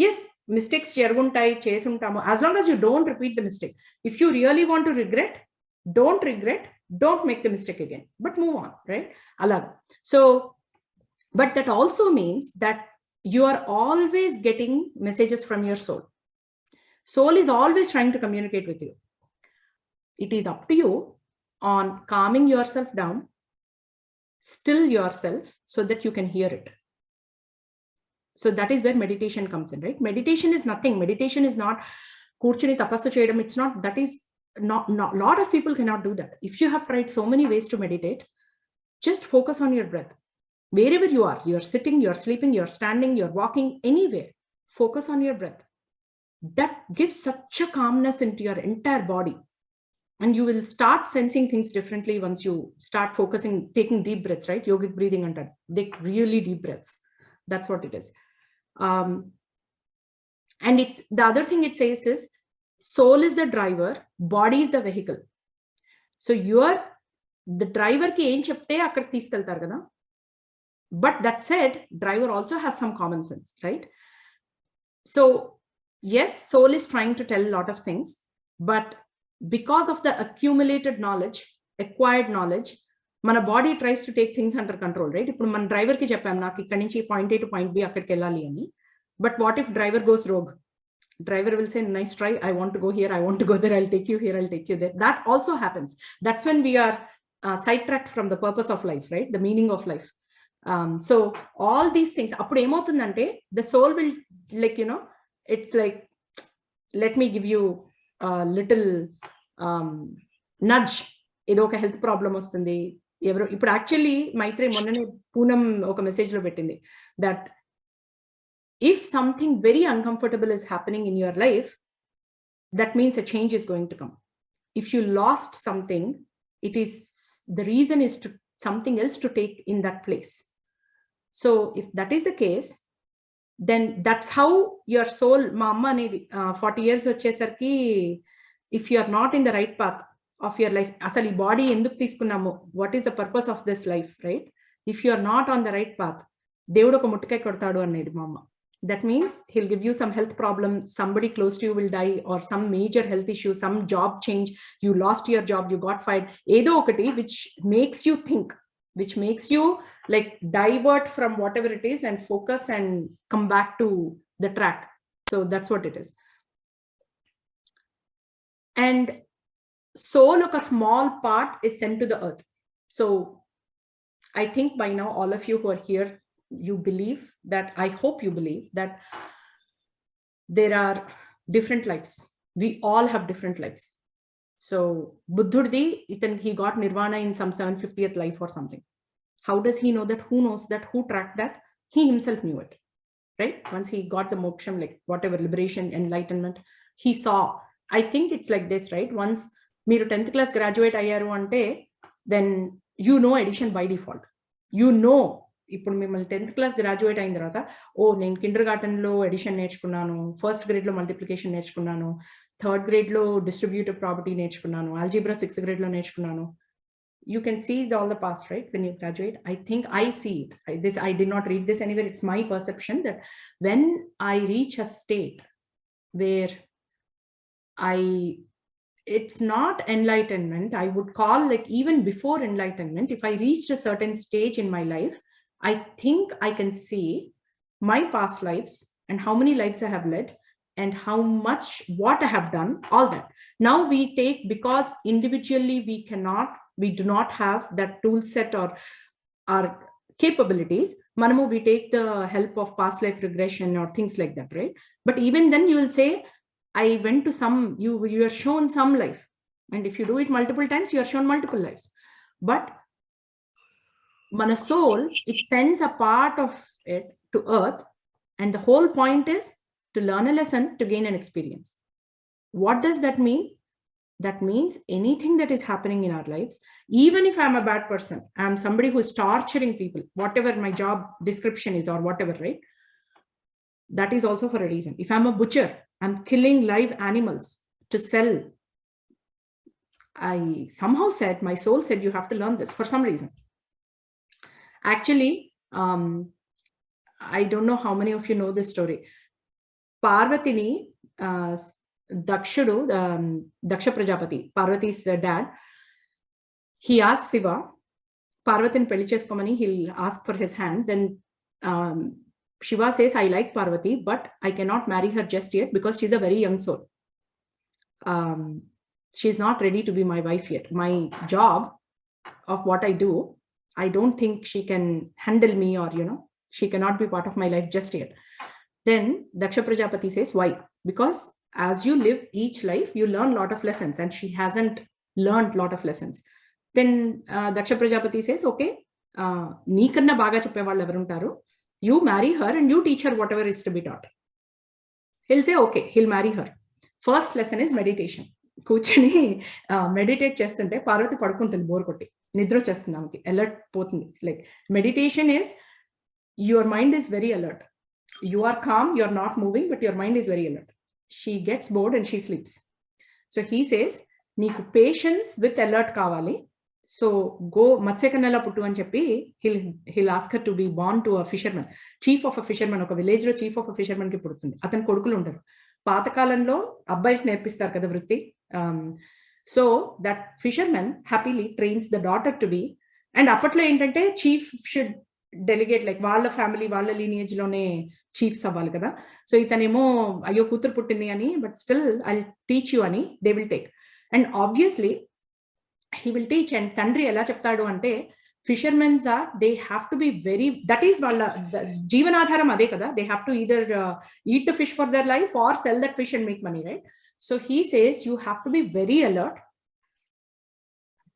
Yes, mistakes జరుగుంటాయి చేసుంటాము. As long as you don't repeat the mistake. If you really want to regret, don't make the mistake again, but move on, right? Alag. So, but that also means that you are always getting messages from your soul. Soul is always trying to communicate with you. It is up to you on calming yourself down, still yourself so that you can hear it. So that is where meditation comes in, right? Meditation is nothing. Meditation is not kurchuni tapassu cheyadam. It's not, that is not, lot of people cannot do that. If you have tried so many ways to meditate, just focus on your breath. Wherever you are, you're sitting, you're sleeping, you're standing, you're walking, anywhere, focus on your breath. That gives such a calmness into your entire body. And you will start sensing things differently once you start focusing, taking deep breaths, right? Yogic breathing and take really deep breaths. That's what it is. And it's the other thing it says is soul is the driver, body is the vehicle. So you're the driver ki em chepte akkad తీసుకెళ్తారు కదా. But that said, driver also has some common sense, right? So yes, soul is trying to tell a lot of things, but because of the accumulated knowledge, acquired knowledge, మన body tries to take things under control, right? ఇప్పుడు మన driver కి చెప్పాం నాకు ఇక్కడ నుంచి point A to point B అక్కడికి వెళ్ళాలి అని. But what if driver goes rogue? Driver will say, nice try, I want to go here, I want to go there, I'll take you here, I'll take you there. That also happens. That's when we are sidetracked from the purpose of life, right? The meaning of life. So all these things, appudu emothundante, the soul will, like, you know, it's like, let me give you a little nudge. ఏదో ఒక health problem వస్తుంది, ఎవరో ఇప్పుడు actually మైత్రి మొన్ననే పూనం ఒక message లో పెట్టింది that if something very uncomfortable is happening in your life, that means a change is going to come. If you lost something, it is, the reason is to something else to take in that place. So if that is the case, then that's how your soul, ma amma anedi 40 years vachesarki, if you are not in the right path of your life, asali body enduku తీసుకున్నాము, what is the purpose of this life, right? If you are not on the right path, దేవుడు ఒక ముట్టకాయ కొడతాడు అనేది మా అమ్మ. That means he'll give you some health problem, somebody close to you will die, or some major health issue, some job change, you lost your job, you got fired, edo okati which makes you think, which makes you like divert from whatever it is and focus and come back to the track. So that's what it is. And soul, a small part is sent to the earth. So I think by now all of you who are here, you believe that, I hope you believe that there are different lives. We all have different lives. So Buddhurdi, he got nirvana in some 750th life or something. How does he know that? Who knows that? Who tracked that? He himself knew it, right? Once he got the moksham, like whatever, liberation, enlightenment, he saw. I think it's like this, right? Once మీరు 10th class graduate అయ్యారు అంటే, then you know addition by default. You know, ఇప్పుడు మిమ్మల్ని 10th class graduate అయిన తర్వాత, ఓ నేను Kinder గార్టెన్ లో edition నేర్చుకున్నాను, ఫస్ట్ గ్రేడ్ లో మల్టిప్లికేషన్ నేర్చుకున్నాను, థర్డ్ గ్రేడ్ లో డిస్ట్రిబ్యూటివ్ ప్రాపర్టీ నేర్చుకున్నాను, ఆల్జీబ్రా 6th grade లో నేర్చుకున్నాను. You can see all the past, right? When you graduate, I think I see it. I did not read this anywhere. It's my perception that when I reach a state where it's not enlightenment, I would call, like, even before enlightenment, if I reached a certain stage in my life, I think I can see my past lives and how many lives I have led and how much, what I have done, all that. Now we take, because individually we do not have that tool set or our capabilities, manamu we take the help of past life regression or things like that, right? But even then you will say, I went to some, you are shown some life, and if you do it multiple times, you are shown multiple lives. But mana soul, it sends a part of it to earth, and the whole point is to learn a lesson, to gain an experience. What does that mean? That means anything that is happening in our lives, even if I'm a bad person, I'm somebody who is torturing people, whatever my job description is or whatever, right? That is also for a reason. If I'm a butcher, I'm killing live animals to sell. I somehow said, my soul said, you have to learn this for some reason. Actually, I don't know how many of you know this story. పార్వతిని దక్షుడు, Daksha Prajapati, Parvati's dad, he asked Shiva, పార్వతిని పెళ్లి చేసుకోమని he'll ask for his hand. Then Shiva says, I like Parvati, but I cannot marry her just yet because she's a very young soul. She's not ready to be my wife yet. My job of what I do, I don't think she can handle me, or she cannot be part of my life just yet. Then Daksha Prajapati says, why? Because as you live each life, you learn a lot of lessons, and she hasn't learned a lot of lessons. Then Daksha Prajapati says, okay, నీకన్నా బాగా చెప్పేవాళ్ళు ఎవరుంటారు, you marry her and you teach her whatever is to be taught. He'll say, okay, he'll marry her. First lesson is meditation. కూర్చొని meditate చేస్తుంటే పార్వతి పడుకుంటుంది, bore కొట్టి నిద్ర వచ్చేస్తుంది ఆమెకి, అలర్ట్ పోతుంది. Like meditation is your mind is very alert. You are calm, you are not moving, but your mind is very alert. She gets bored and she sleeps. So he says, నీకు patience with alert కావాలి, so go మత్స్యకన్యలా పుట్టు అని చెప్పి he'll ask her to be born to a fisherman, chief of a fisherman. ఒక village లో chief of a fisherman కి పుడుతుంది. అతని కొడుకులు ఉంటారు. పాతకాలంలో అబ్బాయికి నేర్పిస్తారు కదా వృత్తి. So that fisherman happily trains the daughter to be, and అప్పట్లో ఏంటంటే చీఫ్ షుడ్ డెలిగేట్, లైక్ వాళ్ళ ఫ్యామిలీ వాళ్ళ లీనియేజ్ లోనే చీఫ్స్ అవ్వాలి కదా. సో ఇతనేమో అయ్యో కూతురు పుట్టింది అని, but still I teach you అని they will take. And obviously he will teach. And తండ్రి ఎలా చెప్తాడు అంటే, fishermens are, they have to be very, that is వాళ్ళ జీవనాధారం అదే కదా. They have to either eat the fish for their life or sell that fish and make money, right? So he says you have to be very alert.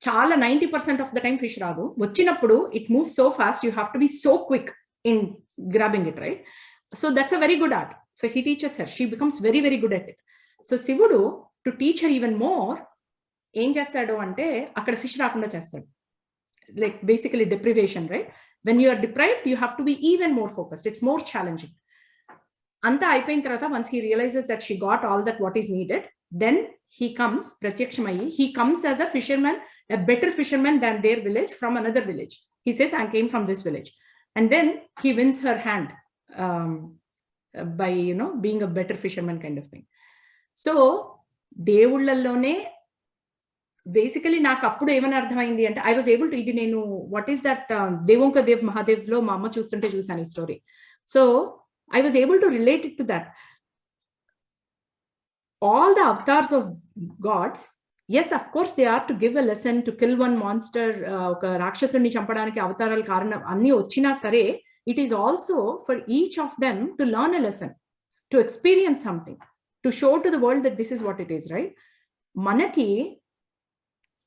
చాలా 90% of the time fish రాదు, వచ్చినప్పుడు it moves so fast, you have to be so quick in grabbing it, right? So that's a very good art. So he teaches her, she becomes very very good at it. So శివుడు to teach her even more ఏం చేస్తాడు అంటే, అక్కడ fish రాకుండా చేస్తాడు. Like basically deprivation, right? When you are deprived, you have to be even more focused. It's more challenging. అంతా అయిపోయిన తర్వాత, once he realises that she got all that what is needed, then he comes, ప్రత్యక్షమయ్యి, he comes as a fisherman, a better fisherman than their village, from another village. He says, I came from this village. And then he wins her hand by being a better fisherman kind of thing. So దేవుళ్ళల్లోనే basically నాకు అప్పుడు ఏమని అర్థమైంది అంటే, I was able to, ఇది నేను what is that దేవోంక Dev Mahadev లో మా అమ్మ చూస్తుంటే చూసాను ఈ story. So I was able to relate it to that. All the avatars of God's, yes, of course they are to give a lesson, to kill one monster, ఒక రాక్షసుని చంపడానికి అవతారాలు కారణం అన్ని వచ్చినా సరే, it is also for each of them to learn a lesson, to experience something, to show to the world that this is what it is, right? మనకి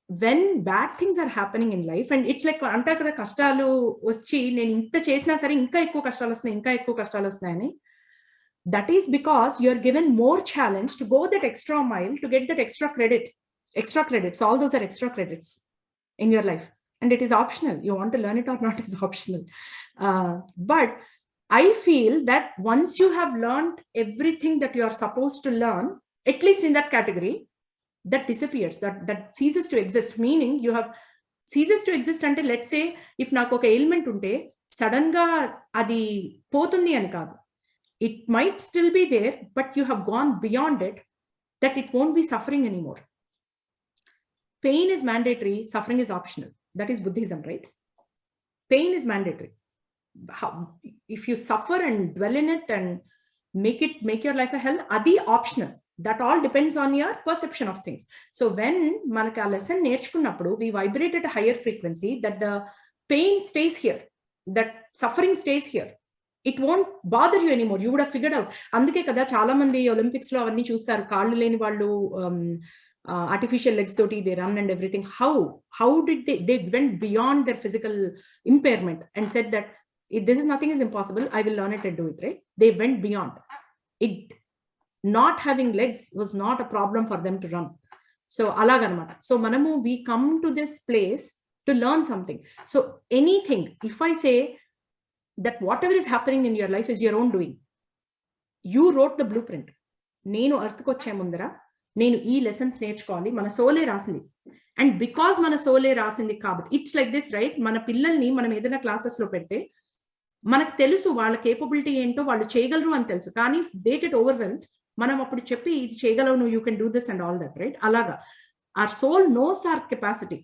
when bad things are happening in life, and it's like అంటారు కదా, కష్టాలు వచ్చి నేను ఇంత చేసినా సరే ఇంకా ఎక్కువ కష్టాలు వస్తున్నాయి, ఇంకా ఎక్కువ కష్టాలు వస్తున్నాయని. That is because you are given more challenge to go that extra mile to get that extra credits. All those are extra credits in your life, and it is optional. You want to learn it or not is optional. But I feel that once you have learned everything that you are supposed to learn, at least in that category, that disappears, that ceases to exist. Meaning you have ceases to exist until, let's say, if నాకు ఒక ailment ఉంటే sudden గా అది పోతుంది అని కాదు, it might still be there, but you have gone beyond it, that it won't be suffering anymore. Pain is mandatory, suffering is optional. That is Buddhism, right? Pain is mandatory. If you suffer and dwell in it and make your life a hell, adi optional. That all depends on your perception of things. So when manaka lesson నేర్చుకున్నప్పుడు, we vibrate at a higher frequency, that the pain stays here, that suffering stays here. It won't bother you anymore. You would have figured out. అందుకే కదా చాలా మంది Olympics లో అవన్నీ చూస్తారు, కాళ్ళు లేని వాళ్ళు artificial legs toti they run and everything. How did they went beyond their physical impairment and said that if this is nothing is impossible, I will learn it and do it, right? They went beyond it. Not having legs was not a problem for them to run. So alaganamata. So manamu, we come to this place to learn something. So anything, if I say that whatever is happening in your life is your own doing, you wrote the blueprint. నేను ఎర్త్కి వచ్చే ముందర నేను ఈ lessons నేర్చుకోవాలి, మన సోలే రాసింది. And because మన సోలే రాసింది కాబట్టి ఇట్స్ లైక్ దిస్, రైట్? మన పిల్లల్ని మనం ఏదైనా క్లాసెస్ లో పెడితే మనకు తెలుసు వాళ్ళ కేపబిలిటీ ఏంటో, వాళ్ళు చేయగలరు అని తెలుసు. కానీ దే గెట్ ఓవర్వెల్మ్డ్, మనం అప్పుడు చెప్పి ఇది చేయగలవు నువ్వు, you can do this and all that, right? అలాగా our soul knows our capacity.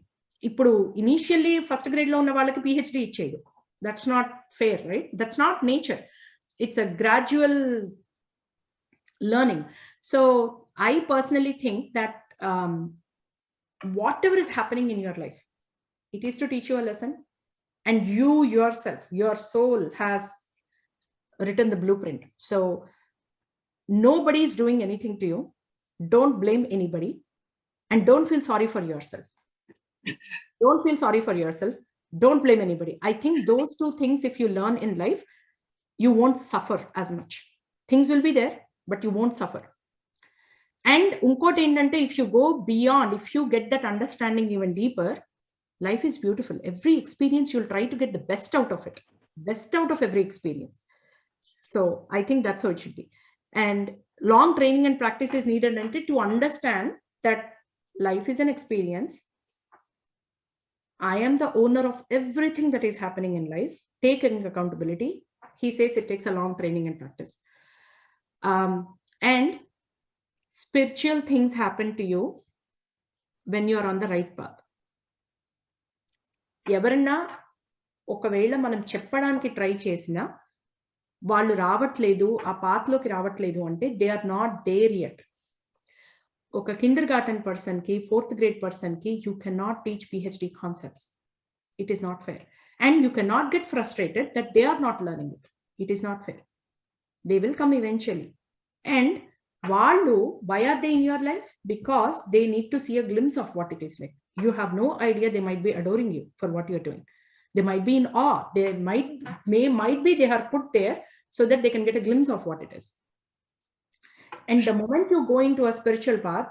ఇప్పుడు ఇనీషియల్లీ ఫస్ట్ గ్రేడ్ లో ఉన్న వాళ్ళకి పిహెచ్డి ఇచ్చేది, that's not fair, right? That's not nature. It's a gradual learning. So I personally think that whatever is happening in your life, it is to teach you a lesson, and you yourself, your soul has written the blueprint. So nobody is doing anything to you. Don't blame anybody. And don't feel sorry for yourself. Don't feel sorry for yourself. Don't blame anybody. I think those two things, if you learn in life, you won't suffer as much. Things will be there, but you won't suffer. And unkoti endante, if you go beyond, if you get that understanding even deeper, life is beautiful. Every experience, you'll try to get the best out of it. Best out of every experience. So I think that's how it should be. And long training and practice is needed to understand that life is an experience. I am the owner of everything that is happening in life. Taking accountability. He says it takes a long training and practice. And spiritual things happen to you when you are on the right path. ఎవరన్నా ఒకవేళ మనం చెప్పడానికి try చేసినా వాళ్ళు రావట్లేదు, ఆ పాత్లోకి రావట్లేదు అంటే they are not there yet. ఒక కిండర్ గార్టెన్ పర్సన్ కి, 4th grade person కి you can not teach PhD concepts. It is not fair. And you can not get frustrated that they are not learning it. It is not fair. They will come eventually. అండ్ వాళ్ళు, why are they in your life? Because they need to see a glimpse of what it is like. You have no idea. They might be adoring you for what you're doing. They might be in awe. They might be they are put there so that they can get a glimpse of what it is. And the moment you go into a spiritual path,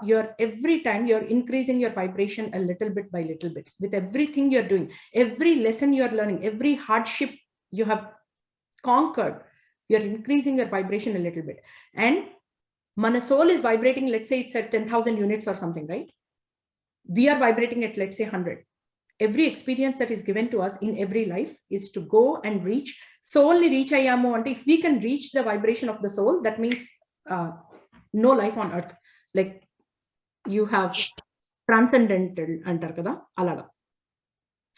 every time you're increasing your vibration a little bit by little bit. With everything you're doing, every lesson you're learning, every hardship you have conquered, you're increasing your vibration a little bit. And mana soul is vibrating, let's say it's at 10,000 units or something, right? We are vibrating at, let's say, 100. Every experience that is given to us in every life is to go and reach. Soul ni reach ayamo ante, if we can reach the vibration of the soul, that means no life on earth. Like you have transcendental antar kada alaga.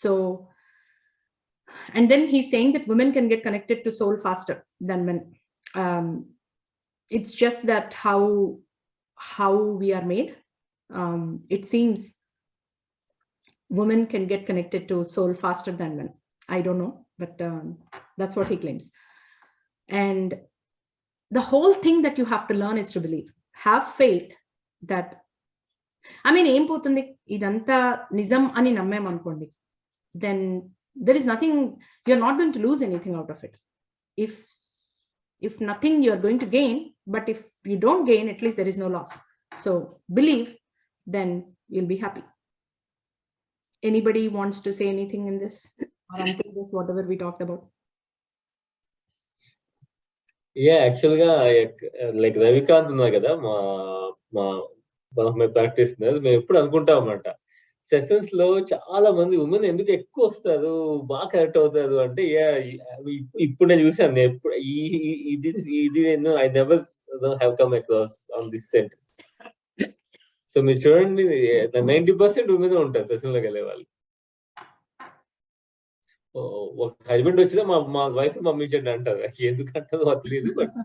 So, and then he's saying that women can get connected to soul faster than men. It's just that how we are made. It seems women can get connected to soul faster than men. I don't know, but that's what he claims. And the whole thing that you have to learn is to believe. Have faith that, I mean, em potundi idanta nizam ani nammem anukondi, then there is nothing, you're not going to lose anything out of it. If nothing, you're going to gain, but if you don't gain, at least there is no loss. So believe, then you'll be happy. Anybody wants to say anything in this, or until this, whatever we talked about? Yeah, actually, like Ravikanth ఉన్నారు కదా, మా one of my practitioner, మేము ఎప్పుడు అనుకుంటాం అన్నమాట, sessions లో చాలా మంది ఉమెన్ ఎందుకు ఎక్కువ వస్తారు, బాగా కరెక్ట్ అవుతారు అంటే, ఇప్పుడు నేను చూసాను, ఎప్పుడు ఇది నేను I never have come across on this sentence. So మీరు చూడండి, 90% ఉమెన్ ఉంటారు సెషన్ లోకి వెళ్ళే వాళ్ళు. ఒక హస్బెండ్ వచ్చినా మా వైఫ్ పంపించండి అంటారు, ఎందుకంటారో తెలియదు. But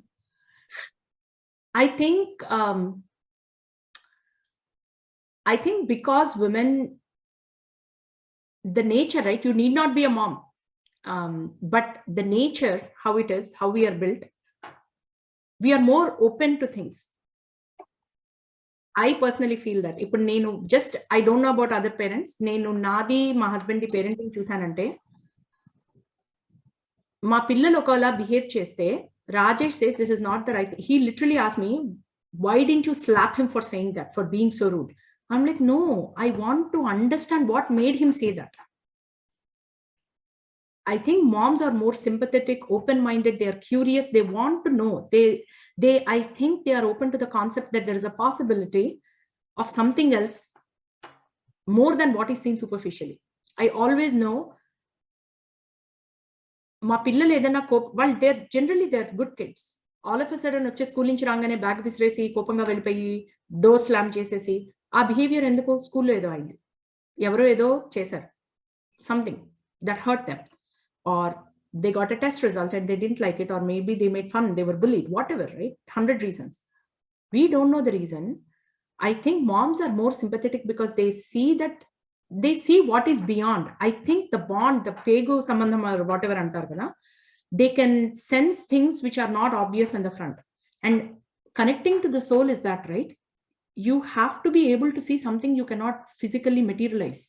I think because women, the nature, right? You need not be a mom, but the nature, how it is, how we are built, we are more open to things. I personally feel that. Ippudu nenu just, I don't know about other parents, nenu naadi ma husband di parenting chusanante, మా పిల్లలు ఒకలా behave చేస్తే, Rajesh says this is not the right thing. He literally asked me, why didn't you slap him for saying that, for being so rude? I'm like, no, I want to understand what made him say that. I think moms are more sympathetic, open-minded, they are curious, they want to know. I think they are open to the concept that there is a possibility of something else more than what is seen superficially. I always know మా పిల్లలు ఏదైనా వాళ్ళు they're good kids. All of a sudden వచ్చే school నుంచి రాగానే bag విసిరేసి కోపంగా వెళ్ళిపోయి door slam చేసేసి ఆ బిహేవియర్ ఎందుకు? స్కూల్లో ఏదో అయింది, ఎవరో ఏదో చేశారు, something that hurt them, or they got a test result and they didn't like it, or maybe they made fun, they were bullied, whatever, right? 100 reasons. We don't know the reason. I think moms are more sympathetic because they see what is beyond. I think the bond, the pego sambandham or whatever antar kada, they can sense things which are not obvious in the front. And connecting to the soul is that, right? You have to be able to see something you cannot physically materialize.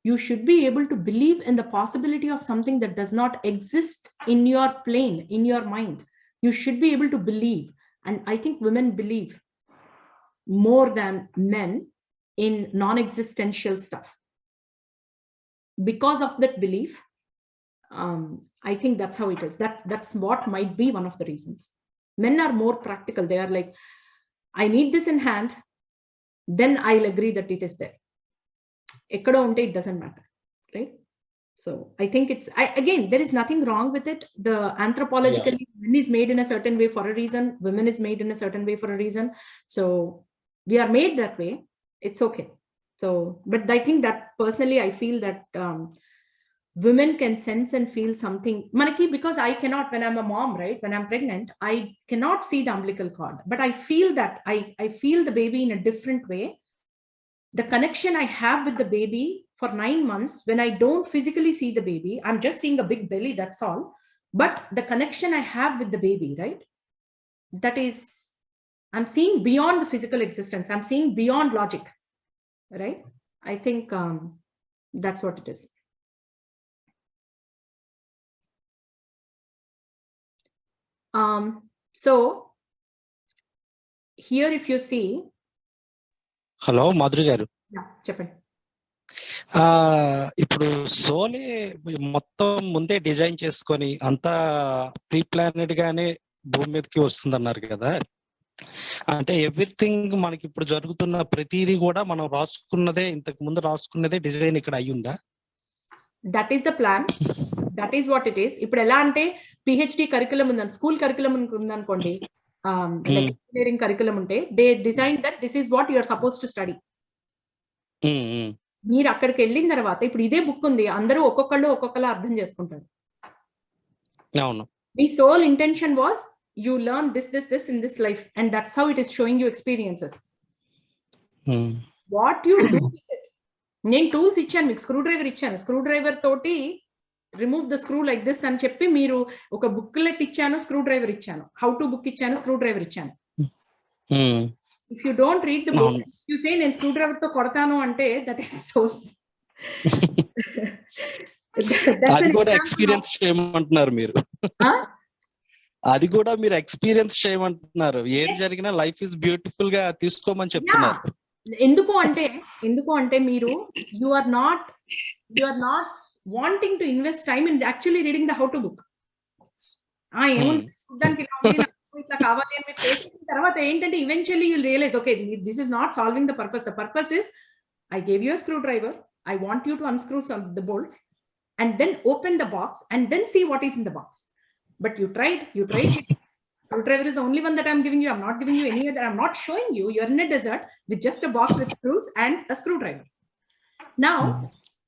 You should be able to believe in the possibility of something that does not exist in your plane, in your mind. You should be able to believe. And I think women believe more than men in non-existential stuff. Because of that belief, I think that's how it is. That's what might be one of the reasons. Men are more practical. They are like, I need this in hand, then I'll agree that it is there. Ekkado unte it doesn't matter, right? So I think again, there is nothing wrong with it. The anthropologically, men is made in a certain way for a reason, women is made in a certain way for a reason. So we are made that way. It's okay. So, but I think that personally, I feel that women can sense and feel something. Manaki, because I cannot, when I'm a mom, right? When I'm pregnant, I cannot see the umbilical cord, but I feel that I feel the baby in a different way. The connection I have with the baby for 9 months, when I don't physically see the baby, I'm just seeing a big belly, that's all. But the connection I have with the baby, right? That is, I'm seeing beyond the physical existence. I'm seeing beyond logic, right? I think that's what it is. So here, if you see, hello Madhuri గారు, చెప్పండి. ఇప్పుడు సోలే మొత్తం ముందే design చేసుకొని అంతా pre planned గానే భూమి మీదకి వస్తుందన్నారు కదా. అంటే ఎవ్రీథింగ్ మనకి ఇప్పుడు జరుగుతున్న ప్రతిదీ కూడా మనం రాసుకున్నదే, ఇంతకు ముందు రాసుకున్నదే డిజైన్ ఇక్కడ అయ్యిందా? That is the plan, that is what it is. ఇప్పుడు ఎలా అంటే పిహెచ్డి కరికులం ఉందని, స్కూల్ కరికులం ఉందనుకోండి, like engineering curriculum unte, they designed that this is what you are supposed to study. మీరు అక్కడికి వెళ్ళిన తర్వాత ఇప్పుడు ఇదే బుక్ ఉంది, అందరూ ఒక్కొక్కలా అర్థం చేసుకుంటారు. అవును. The sole intention was you learn this in this life, and that's how it is showing you experiences. What you do with it. నేను టూల్స్ ఇచ్చాను మీకు, స్క్రూ డ్రైవర్ ఇచ్చాను, స్క్రూ డ్రైవర్ తోటి remove the screw like this అని చెప్పి, మీరు ఒక booklet ఇచ్చాను, స్క్రూ డ్రైవర్ ఇచ్చాను, హౌ టు బుక్ ఇచ్చాను, స్క్రూ డ్రైవర్ ఇచ్చాను. If you don't read the book, you say నేను స్క్రూ డ్రైవర్ తో కొడతాను అంటే దట్ ఈస్ సోల్స్. అది కూడా ఎక్స్పీరియన్స్ చేయమంటున్నారు మీరు. అది కూడా మీరు ఎక్స్పీరియన్స్ చేయమంటున్నారు. ఏది జరిగినా లైఫ్ ఇస్ బ్యూటిఫుల్ గా తీసుకోమని చెప్తున్నారు. ఎందుకు అంటే మీరు you are not wanting to invest time in actually reading the how to book. ఏముంది చూడడానికి ఇలా ఉంది, నాకు ఇట్లా కావాలి అని మీరు చేసిన తర్వాత ఏంటంటే eventually you'll realize, okay, this is not solving the purpose. The purpose is I gave you a screwdriver, I want you to unscrew the bolts and then open the box and then see what is in the box. But you tried screwdriver is the only one that I'm giving you. I'm not giving you any other. I'm not showing you. You're in a desert with just a box with screws and a screwdriver. Now,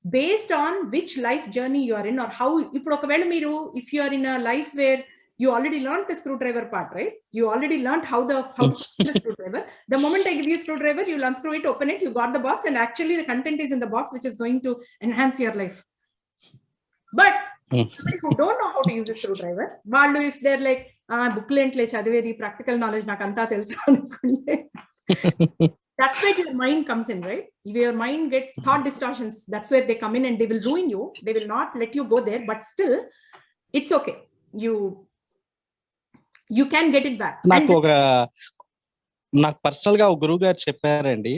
based on which life journey you are in, or how, ఇప్పుడు ఒకవేళ మీరు, if you are in a life where you already learned the screwdriver part, right? You already learned how to use the screwdriver. The moment I give you a screwdriver, you'll unscrew it, open it, you got the box, and actually the content is in the box, which is going to enhance your life. But somebody who don't know how to use a screwdriver, వాళ్ళు if they're like, బుక్లెంట్లే చదివేది, practical knowledge నాకు అంతా తెలుసు అనుకుంటే, that's where your mind comes in, right? Your mind gets thought distortions. That's where they come in and they will ruin you. They will not let you go there, but still it's okay. You can get it back. నాకు personal గా ఒక గురువు గారు చెప్పారండి,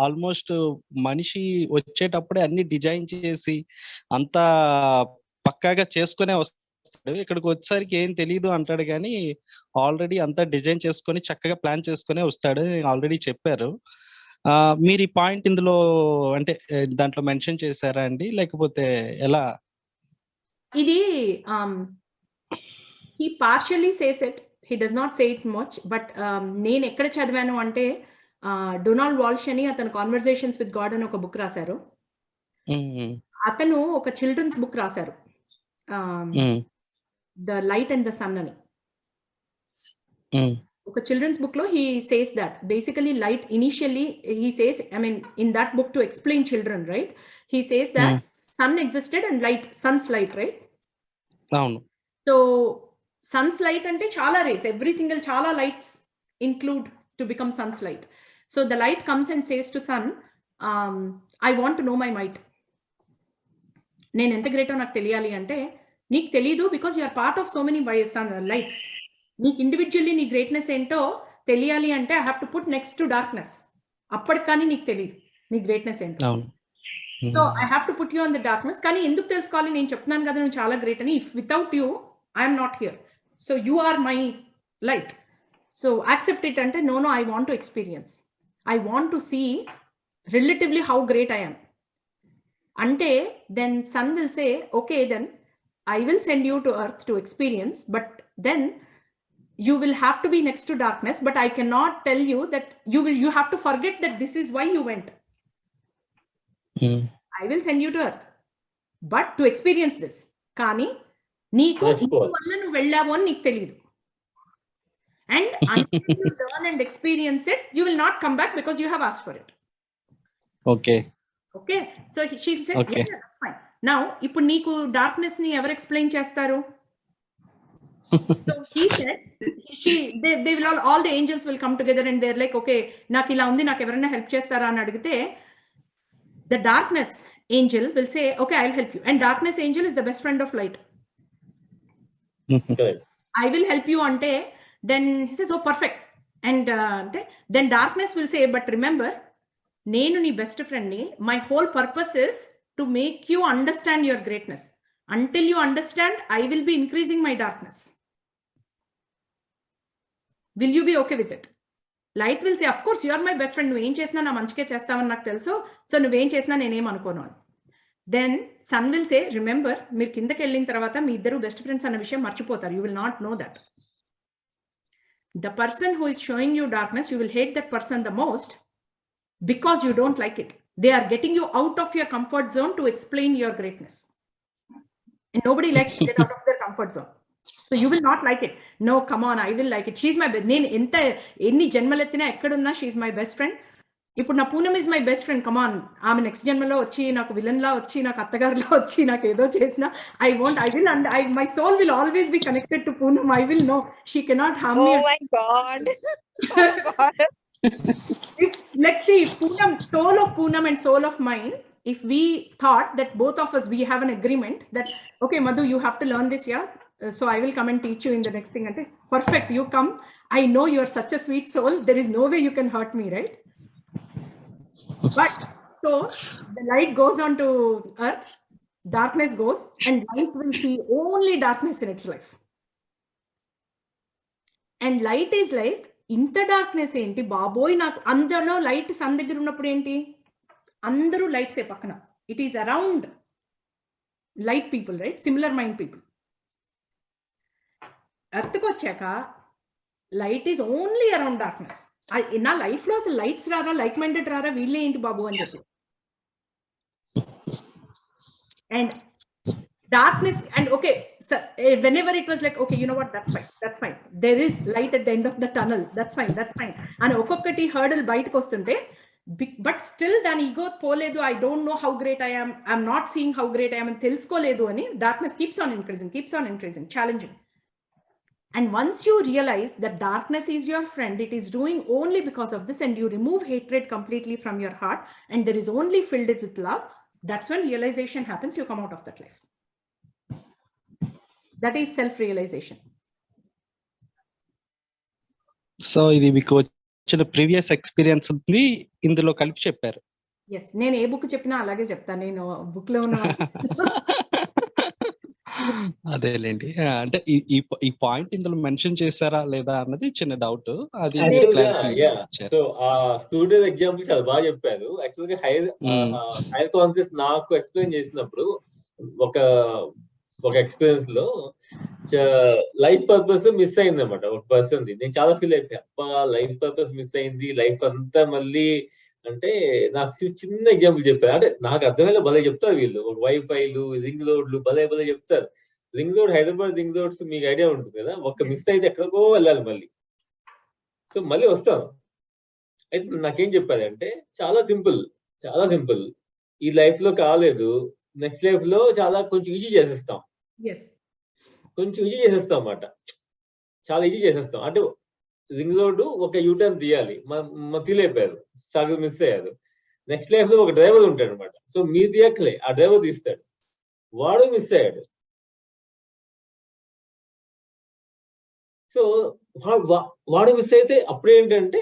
almost మనిషి వచ్చేటప్పుడే అన్ని design చేసి అంతా పక్కాగా చేసుకునే వస్తాడు, ఇక్కడికి వచ్చేసరికి ఏం తెలియదు అంటాడు, కానీ ఆల్రెడీ అంతా డిజైన్ చేసుకొని చక్కగా ప్లాన్ చేసుకునే వస్తాడు ఆల్రెడీ చెప్పారు. మీరు ఈ పాయింట్ ఇందులో అంటే దాంట్లో మెన్షన్ చేశారా అండి, లేకపోతే ఎలా? ఇది he partially says it, he does not say it much, but నేను ఎక్కడ చదివాను అంటే డొనాల్డ్ వాల్ష్ అని అతను కాన్వర్సేషన్స్ విత్ గాడ్ అని ఒక బుక్ రాశారు. అతను ఒక చిల్డ్రన్స్ బుక్ రాశారు, the light and the sun అని. ఒక చిల్డ్రన్స్ బుక్ లో he says that basically light initially he says, I mean in that book to explain children, right, he says that sun existed and light, sun's light, right? అవును. So sun's light ante chala rays, everything else chala lights include to become sun's light. So the light comes and says to sun, I want to know my might. నేను ఎంత గ్రేటో నాకు తెలియాలి అంటే, నీకు తెలీదు because you are part of so many lights. నీకు individually నీ greatness ఏంటో తెలియాలి అంటే I have to put next to darkness. అప్పటికి కానీ నీకు తెలియదు నీ గ్రేట్నెస్ ఏంటో. So I have to put you on the darkness. కానీ ఎందుకు తెలుసుకోవాలి, నేను చెప్తున్నాను కదా నువ్వు చాలా గ్రేట్ అని. If without you I'm not here, so you are my light, so accept it అంటే no I want to experience, I want to see relatively how great I am అంటే, then sun will say okay then I will send you to earth to experience, but then you will have to be next to darkness, but I cannot tell you that you have to forget that this is why you went. I will send you to earth, but to experience this. Kani neeku induvalla nu vellavu ani neeku teliyadu, and until you learn and experience it, you will not come back because you have asked for it. Okay, so she said okay. Yeah, that's fine. Now ఇప్పుడు నీకు darkness ని ఎవరు explain చేస్తారు? So he said they will all the angels will come together and they're like okay నాకు ఇలా ఉంది, నాకు ఎవరైనా హెల్ప్ చేస్తారా అని అడిగితే the darkness angel will say okay I'll help you, and darkness angel is the best friend of light. I will help you ante, then he says oh perfect, and then darkness will say but remember నేను నీ best friend ని, my whole purpose is to make you understand your greatness. Until you understand, I will be increasing my darkness. Will you be okay with it? Light will say, of course, you are my best friend. నువ్వేం చేసినా నా మంచికే చేస్తావని నాకు తెలుసు, so నువ్వేం చేసినా నేనేం అనుకోను. Then sun will say, remember, మీరు కిందకి వెళ్ళిన తర్వాత మీ ఇద్దరు బెస్ట్ ఫ్రెండ్స్ అన్న విషయం మర్చిపోతారు. You will not know that. The person who is showing you darkness, you will hate that person the most because you don't like it. They are getting you out of your comfort zone to explain your greatness. And nobody likes to get out of their comfort zone. So you will not like it. No, come on, I will like it. She's my best. నేను ఎంత ఎన్ని జన్మలెత్తినా ఎక్కడున్నా she's my best friend. ఇప్పుడు నా Poonam is my best friend. Come on, ఆమె next జన్మలో వచ్చి నాకు విలన్ లా వచ్చి నాకు అత్తగారిలో వచ్చి నాకు ఏదో చేసినా I will my soul will always be connected to Poonam. I will know she cannot harm me. Oh my God. Oh God. If, let's see, Poonam, soul of Poonam and soul of mine, if we thought that both of us, we have an agreement that, okay, Madhu, you have to learn this, yeah? So I will come and teach you in the next thing. And perfect, you come. I know you are such a sweet soul. There is no way you can hurt me, right? But, so the light goes on to earth, darkness goes, and light will see only darkness in its life. And light is like, ఇంత darkness ఏంటి బాబోయ్, నాకు అందరిలో light sun దగ్గర ఉన్నప్పుడు ఏంటి అందరూ లైట్సే పక్కన. It is around light people, right, similar mind people. ఎర్త్కి వచ్చాక light is only around darkness. నా లైఫ్ లో అసలు లైట్స్ రారా, లైక్ మైండెడ్ రారా, వీళ్ళే ఏంటి బాబు అని చెప్పి. And darkness, and okay, so whenever it was like okay you know what, that's fine, there is light at the end of the tunnel, that's fine and okkokati hurdle bite ko vastunte, but still dan ego poledu, I don't know how great I am, I'm not seeing how great I am and teluskoledu ani darkness keeps on increasing, challenging. And once you realize that darkness is your friend, it is doing only because of this, and you remove hatred completely from your heart and there is only filled it with love, that's when realization happens, you come out of that life. That is self-realization. So ఇది మీకు వచ్చిన previous experience ఉంది ఇందులో కలిపి చెప్పారు. Yes, నేను ఏ book చెప్పినా అలాగే చెప్తాను, నేను బుక్ లో ఉన్న అదేలేండి. అంటే ఈ పాయింట్ ఇందులో మెన్షన్ చేశారా లేదా అన్నది చిన్న డౌట్. అది సో ఆ స్టూడియో ఎగ్జాంపుల్ చాలా బాగా చెప్పారు. యాక్చువల్ గా హైయర్ కాన్షియస్ నాకు ఎక్స్ప్లెయిన్ చేసినప్పుడు ఒక ఒక ఎక్స్పీరియన్స్ లో లైఫ్ పర్పస్ మిస్ అయింది అనమాట ఒక పర్సన్ ది. నేను చాలా ఫీల్ అయిపోయా, అబ్బా లైఫ్ పర్పస్ మిస్ అయింది, లైఫ్ అంతా మళ్ళీ అంటే. నాకు చిన్న ఎగ్జాంపుల్ చెప్పారు, అంటే నాకు అర్థమయ్యేలా భలే చెప్తారు వీళ్ళు. ఒక వైఫైలు, రింగ్ రోడ్లు భలే చెప్తారు. Ring road, Hyderabad ring roads మీకు ఐడియా ఉంటుంది కదా, ఒక మిస్ అయితే ఎక్కడికో వెళ్ళాలి మళ్ళీ. సో మళ్ళీ వస్తాను. అయితే నాకేం చెప్పారంటే చాలా సింపుల్, ఈ లైఫ్ లో కాలేదు, నెక్స్ట్ లైఫ్ లో చాలా కొంచెం ఈజీ చేసేస్తాం, అన్నమాట. చాలా ఈజీ చేసేస్తాం. అంటే రింగ్ రోడ్ ఒక యూటర్న్ తీయాలి, తీలేపారు, సగం మిస్ అయ్యారు. నెక్స్ట్ లైఫ్ లో ఒక డ్రైవర్ ఉంటాడు అనమాట. సో మీరు తీయక్కలే, ఆ డ్రైవర్ తీస్తాడు, వాడు మిస్ అయ్యాడు. సో వాడు మిస్ అయితే అప్పుడు ఏంటంటే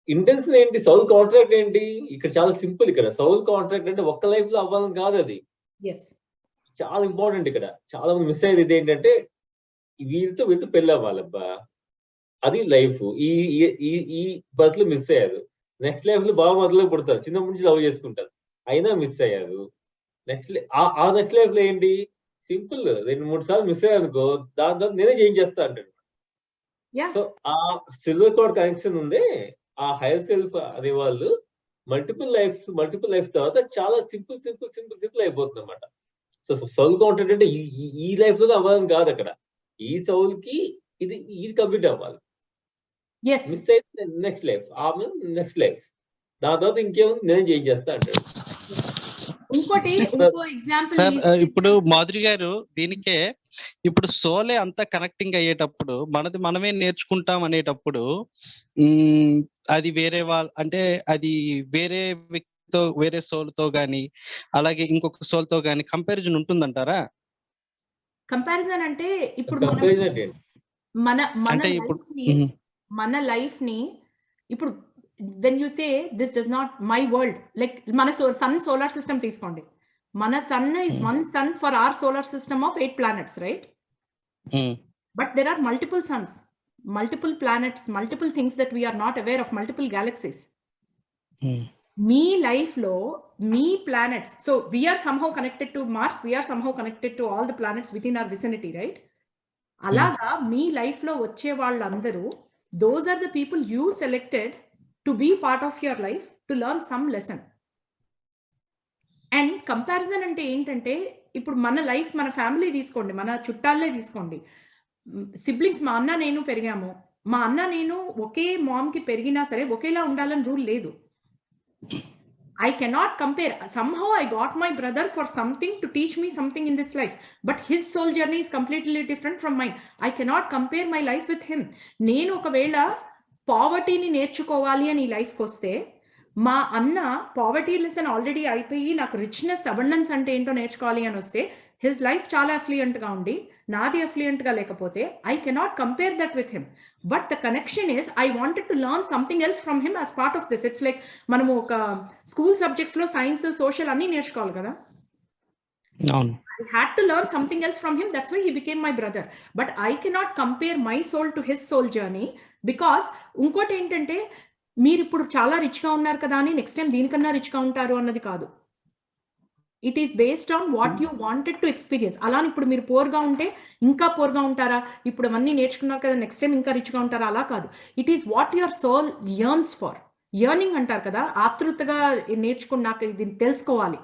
ఇంటెన్షన్ ఏంటి, సౌల్ కాంట్రాక్ట్ ఏంటి, ఇక్కడ చాలా సింపుల్. ఇక్కడ సౌల్ కాంట్రాక్ట్ అంటే ఒక్క లైఫ్ లో అవ్వాలని కాదు, అది చాలా ఇంపార్టెంట్. ఇక్కడ చాలా మంది మిస్ అయ్యేది ఇది ఏంటంటే వీరితో పెళ్లి అవ్వాలబ్బా, అది లైఫ్. ఈ బర్త్ లో మిస్ అయ్యారు. నెక్స్ట్ లైఫ్ లో బాగా మొదలు పుడతారు, చిన్నప్పటి నుంచి లవ్ చేసుకుంటారు, అయినా మిస్ అయ్యారు. నెక్స్ట్ లైఫ్ లో ఏంటి, సింపుల్, 2-3 సార్లు మిస్ అయ్యారు అనుకో, దాని తర్వాత నేనే చేంజ్ చేస్తా అంటాడు. సో ఆ సిల్వర్ కార్డ్ కనెక్షన్ ఉందే, ఆ హైయర్ సెల్ఫ్ అనే వాళ్ళు మల్టిపుల్ లైఫ్ తర్వాత చాలా సింపుల్ అయిపోతుంది అనమాట. సో సౌల్ కాంట్రాక్ట్ అంటే ఈ లైఫ్ లో అవ్వాలని కాదు, అక్కడ ఈ సౌల్ కి ఇది కంప్లీట్ అవ్వాలి. మిస్ అయితే నెక్స్ట్ లైఫ్, దాని తర్వాత ఇంకేముంది నేను చేంజ్ చేస్తా అంటాడు. ఇప్పుడు మాధురి గారు దీనికే, ఇప్పుడు సోలే అంతా కనెక్టింగ్ అయ్యేటప్పుడు మనమే నేర్చుకుంటాం అనేటప్పుడు అది వేరే అంటే అది వేరే వ్యక్తితో, వేరే సోల్ తో గానీ అలాగే ఇంకొక సోల్ తో గానీ కంపారిజన్ ఉంటుందంటారా? కంపారిజన్ అంటే ఇప్పుడు మన లైఫ్ ని ఇప్పుడు when you say this does not my world, like మన sun solar system తీసుకోండి, మన sun is one sun for our solar system of 8 planets, right? But there are multiple suns, multiple planets, multiple things that we are not aware of, multiple galaxies. మీ life లో మీ planets, so we are somehow connected to Mars, we are somehow connected to all the planets within our vicinity, right? అలాగా మీ life లో వచ్చే వాళ్ళందరూ, those are the people you selected to be part of your life, to learn some lesson. And comparison అంటే ఏంటంటే, ఇప్పుడు మన life, మన family తీసుకోండి, మన చుట్టాలే తీసుకోండి, సిబ్లింగ్స్, మా అన్న నేను పెరిగాము, మా అన్న నేను ఒకే మామ్ కి పెరిగినా సరే ఒకేలా ఉండాలని రూల్ లేదు. I cannot compare. Somehow I got my brother for something to teach me something in this life, but his soul journey is completely different from mine. I cannot compare my life with him. నేను ఒకవేళ పావర్టీని నేర్చుకోవాలి అని life కి వస్తే, మా అన్న poverty lesson already అయిపోయి నాకు రిచ్నెస్, అబండెన్స్ అంటే ఏంటో నేర్చుకోవాలి అని వస్తే, హిస్ లైఫ్ చాలా అఫ్లియంట్ గా ఉండి నాది అఫ్లియంట్ గా లేకపోతే, I cannot compare that with him. But the connection is, I wanted to learn something else from him as part of this. It's like మనము ఒక స్కూల్ సబ్జెక్ట్స్ లో సైన్స్, సోషల్ అన్ని నేర్చుకోవాలి కదా. I had to learn something else from him. That's why he became my brother. But I cannot compare my soul to his soul journey, because ఇంకోటి ఏంటంటే, మీరు ఇప్పుడు చాలా రిచ్ గా ఉన్నారు కదా అని నెక్స్ట్ టైం దీనికన్నా రిచ్ గా ఉంటారు అన్నది కాదు. It is based on what you wanted to experience. అలా ఇప్పుడు మీరు పోర్ గా ఉంటే ఇంకా పోర్ గా ఉంటారా, ఇప్పుడు అవన్నీ నేర్చుకున్నారు కదా నెక్స్ట్ టైం ఇంకా రిచ్ గా ఉంటారా, అలా కాదు. It is what your soul yearns for. Yearning అంటారు కదా, ఆతృతగా నేర్చుకుని నాకు ఇది తెలుసుకోవాలి.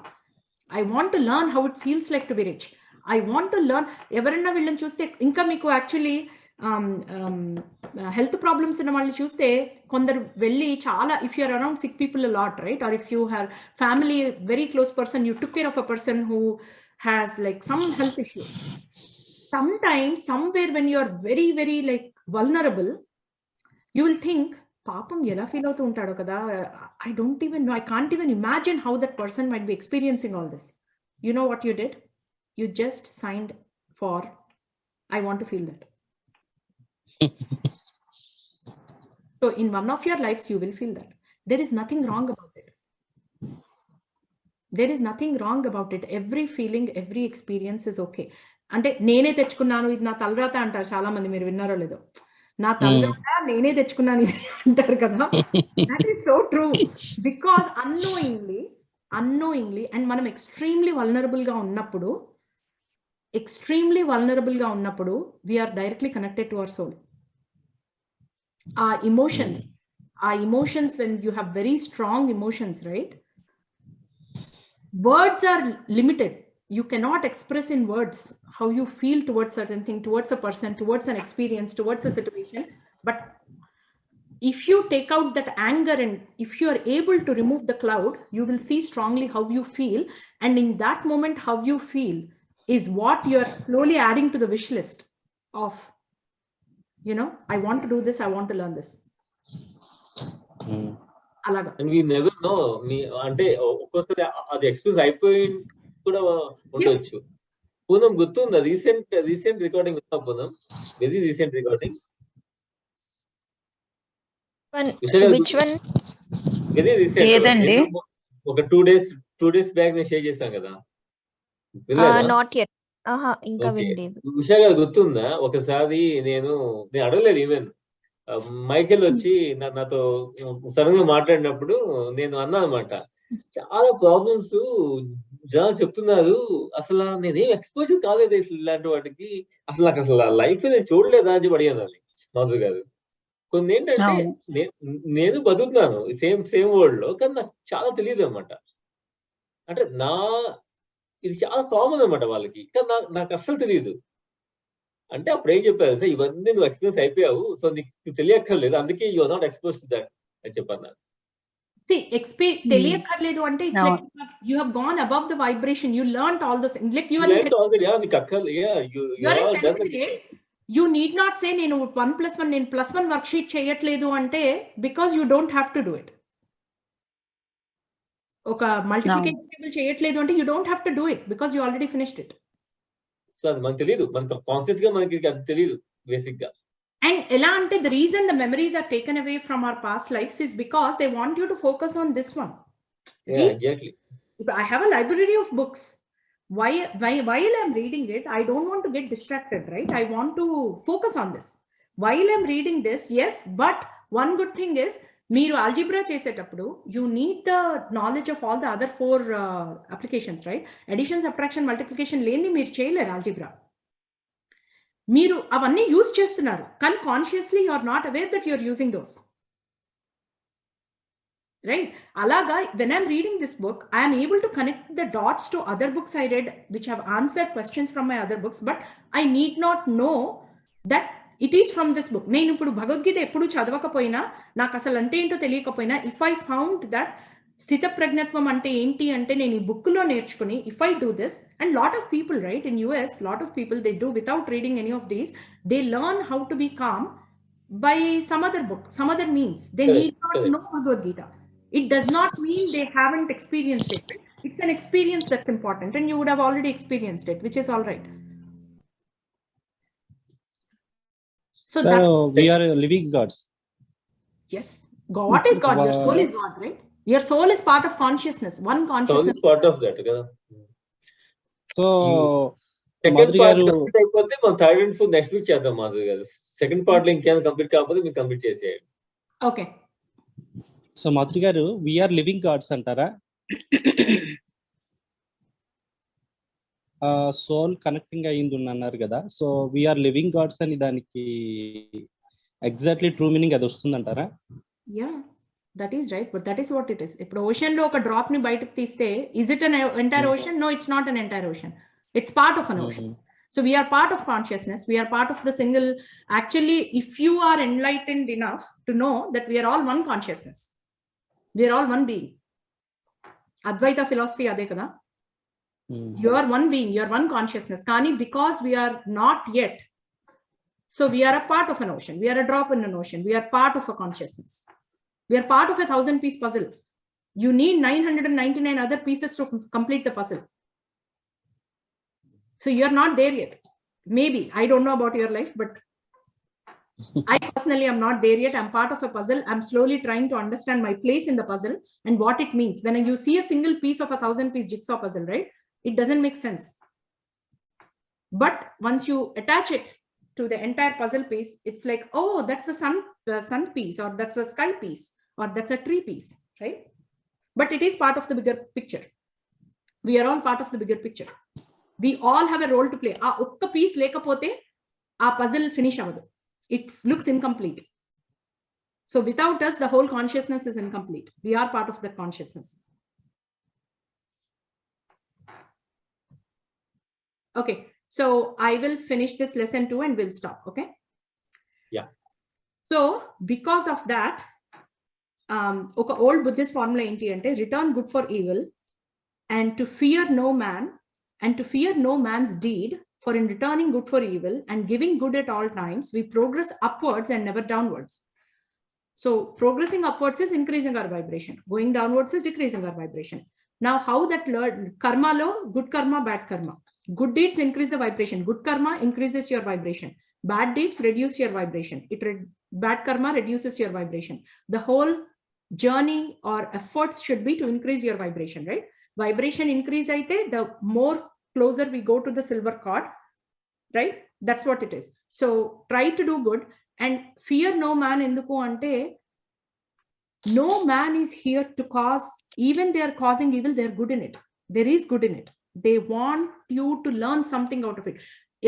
I want to learn how it feels like to be rich. I want to learn. ఎవరైనా వీళ్ళని చూస్తే, ఇంకా మీకు యాక్చువల్లీ హెల్త్ ప్రాబ్లమ్స్ ఉన్న వాళ్ళని చూస్తే కొందరు వెళ్ళి చాలా, if you are around sick people a lot, right, or if you have family very close person, you took care of a person who has like some health issue, sometimes somewhere when you are very very like vulnerable, you will think, పాపం ఎలా feel అవుతూ ఉంటాడో కదా, I don't even know, I can't even imagine how that person might be experiencing all this. You know what you did? You just signed for, I want to feel that. So in one of your lives you will feel that. There is nothing wrong about it. There is nothing wrong about it. Every feeling, every experience is okay. అంటే నేనే తెచ్చుకున్నాను, ఇది నా తలరాత అంటారు చాలా మంది, మీరు విన్నారో లేదో, నా తలరాత నేనే తెచ్చుకున్నాను అంటారు కదా. That is so true, because annoyingly and మనం ఎక్స్ట్రీమ్లీ వల్నరబుల్ గా ఉన్నప్పుడు extremely vulnerable ga unnappudu, we are directly connected to our soul. Our emotions, when you have very strong emotions, right? Words are limited. You cannot express in words how you feel towards certain thing, towards a person, towards an experience, towards a situation. But if you take out that anger and if you are able to remove the cloud, you will see strongly how you feel. And in that moment, how you feel is what you are slowly adding to the wish list of, you know, I want to do this, I want to learn this. అలాగా. And we never know, మీ అంటే ఒక్కోసారి అది experience అయిపోయి కూడా ఉండొచ్చు. పూనం గుర్తుందా recent recording ఉందా Poonam? Very recent recording. Which one? Very recent. లేదండి. ఒక 2 days బ్యాక్ నేను షేర్ చేశాను కదా. Not yet. ఇంకా వినలేదు. ఉషా గారు గుర్తుందా? ఒకసారి నేను అడగలేదు, ఈవెన్ మైకేల్ వచ్చి నాతో సడన్ గా మాట్లాడినప్పుడు నేను అన్నా అనమాట, చాలా ప్రాబ్లమ్స్ జనాలు చెప్తున్నారు, అసలు నేనేం ఎక్స్పోజర్ కాలేదు ఇలాంటి వాటికి, అసలు నాకు అసలు లైఫ్ నేను చూడలేదా అని అడిగాను అని మాధురి గారు. కొన్ని ఏంటంటే నేను బతుకుతున్నాను సేమ్ వరల్డ్ లో, కానీ నాకు చాలా తెలియదు అనమాట. అంటే ఇది చాలా కామన్ అనమాట వాళ్ళకి, కానీ నాకు అస్సలు తెలియదు. అంటే అప్పుడు ఏం చెప్పారు సార్, ఇవన్నీ నువ్వు ఎక్స్పీరియన్స్ అయిపోయావు, సో నీకు తెలియక్కర్లేదు, అందుకే you are not expose to that అని చెప్పారు. తెలియక్కర్లేదు అంటే it's like you have gone above the vibration, you learned all those things, like you are నీకు అక్కర్లేదు, యు నీడ్ నాట్ సే నేను 1+1 నేను +1 వర్క్ షీట్ చేయట్లేదు అంటే, because you don't have to do it. ఒక మల్టిప్లికేషన్ టేబుల్ చేయట్లేదు అంటే you don't have to do it, because you already finished it. So అది మనకు తెలియదు, మనకు కాన్షియస్ గా మనకి అది తెలియదు బేసిక్ గా. And ఎలా అంటే the reason the memories are taken away from our past lives is because they want you to focus on this one. Yeah, exactly. I have a library of books. While I'm reading it, I don't want to get distracted, right? I want to focus on this. While I'm reading this, yes, but one good thing is, మీరు algebra చేసేటప్పుడు you need the knowledge of all the other 4 applications, right? Addition, subtraction, multiplication లేని మీరు చేయలేరు algebra. మీరు అవన్నీ use చేస్తున్నారు, కానీ consciously you are not aware that you are using those, right? అలాగా when I'm reading this book, I'm able to connect the dots to other books I read which have answered questions from my other books, but I need not know that it is from this book. నేను ఇప్పుడు భగవద్గీత ఎప్పుడు చదవకపోయినా, నాకు అసలు అంటే ఏంటో తెలియకపోయినా, if I found that స్థిత ప్రజ్ఞత్వం అంటే ఏంటి అంటే నేను ఈ బుక్ లో నేర్చుకుని, if I do this, and lot of people, right, in US, lot of people they do without reading any of these, they learn how to be calm by some other book, some other means. They need not know Bhagavad Gita. It does not mean they haven't experienced it. It's an experience that's important, and you would have already experienced it, which is all right. So we are living gods. Yes, what is God? Your soul is God, right? Your soul is part of consciousness, one consciousness. Soul is part of that, కదా. So second part complete అయిపోతే మనం third and fourth next week చేద్దాం మాధురి గారు. Second part లో ఇంకేమైనా complete కాకపోతే మీరు complete చేసేయండి. Okay. So Madhuri garu, we are living gods అంటారా? సోల్ కనెక్టింగ్ అయ్యింది అన్నారు కదా, so we are living gods అని దానికి ఎగ్జాక్ట్లీ ట్రూ మీనింగ్ అది వస్తుందంటారా? Yeah, that is right, but that is what it is. ఇప్పుడు ఓషన్ లో ఒక డ్రాప్ ని బయటకు తీస్తే, is it an entire ocean? No, it's not an entire ocean. It's part of an ocean. So we are part of consciousness, we are part of the single. Actually, if you are enlightened enough to know that we are all one consciousness, we are all one being. Advaita philosophy ade kada. You are one being, you are one consciousness. Kani, because we are not yet, so we are a part of an ocean, we are a drop in an ocean, we are part of a consciousness. We are part of a 1000-piece puzzle. You need 999 other pieces to complete the puzzle. So you're not there yet. Maybe, I don't know about your life, but I personally am not there yet. I'm part of a puzzle. I'm slowly trying to understand my place in the puzzle and what it means. When you see a single piece of a 1000-piece jigsaw puzzle, right? It doesn't make sense. But once you attach it to the entire puzzle piece, it's like, oh, that's the sun piece, or that's the sky piece, or that's a tree piece, right? But it is part of the bigger picture. We are all part of the bigger picture. We all have a role to play. ఆ ఒక్క piece లేకపోతే ఆ puzzle finish అవ్వదు. It looks incomplete. So without us, the whole consciousness is incomplete. We are part of that consciousness. Okay, so I will finish this lesson 2 and we'll stop. Okay. Yeah. So because of that, ఒక old Buddhist formula ఏంటి అంటే return good for evil and to fear no man and to fear no man's deed, for in returning good for evil and giving good at all times, we progress upwards and never downwards. So progressing upwards is increasing our vibration. Going downwards is decreasing our vibration. Now how that karma lo, good karma, bad karma. Good deeds increase the vibration. Good karma increases your vibration. Bad deeds reduce your vibration. Bad karma reduces your vibration. The whole journey or efforts should be to increase your vibration, right? Vibration increase aite, the more closer we go to the silver cord, right? That's what it is. So try to do good and fear no man. Enduku ante no man is here to cause, even they are causing evil, they are good in it. There is good in it. They want you to learn something out of it.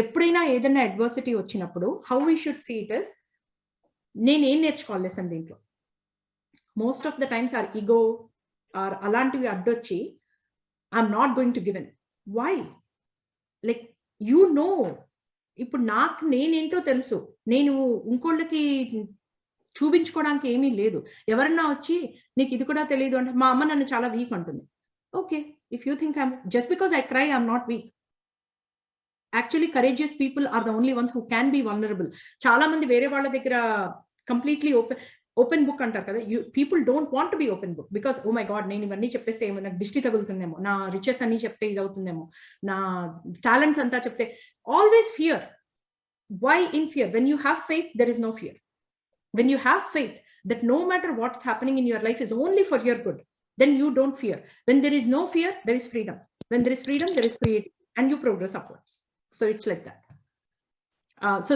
ఎప్పుడైనా ఏదైనా adversity వచ్చినప్పుడు how we should see it is, నేనేం నేర్చుకోవాలి lesson దీంట్లో. Most of the times or ego or అలాంటివి అడ్డొచ్చి I'm not going to give in. Why? Like you know, ఇప్పుడు నాకు నేనేంటో తెలుసు, నేను ఇంకోళ్ళకి చూపించుకోవడానికి ఏమీ లేదు. ఎవరన్నా వచ్చి నీకు ఇది కూడా తెలియదు అంటే, మా అమ్మ నన్ను చాలా వీక్ అంటుంది. Okay, if you think I'm just because I cry I'm not week. Actually, courageous people are the only ones who can be vulnerable. చాలా మంది వేరే వాళ్ళ దగ్గర కంప్లీట్లీ ఓపెన్ బుక్ అంటారు కదా. People don't want to be open book because oh my god, నేను ఇవన్నీ చెప్పేస్తే ఏమో నాకు దిష్టి తగులుతుందేమో, నా రిచెస్ అన్ని చెప్తే ఇది అవుతుందేమో, నా టాలెంట్స్ అంతా చెప్తే. Always fear. Why in fear? When you have faith, there is no fear. When you have faith that no matter what's happening in your life is only for your good, then you don't fear. When there is no fear, there is freedom. When there is freedom, there is creativity, and you progress upwards. So it's like that. So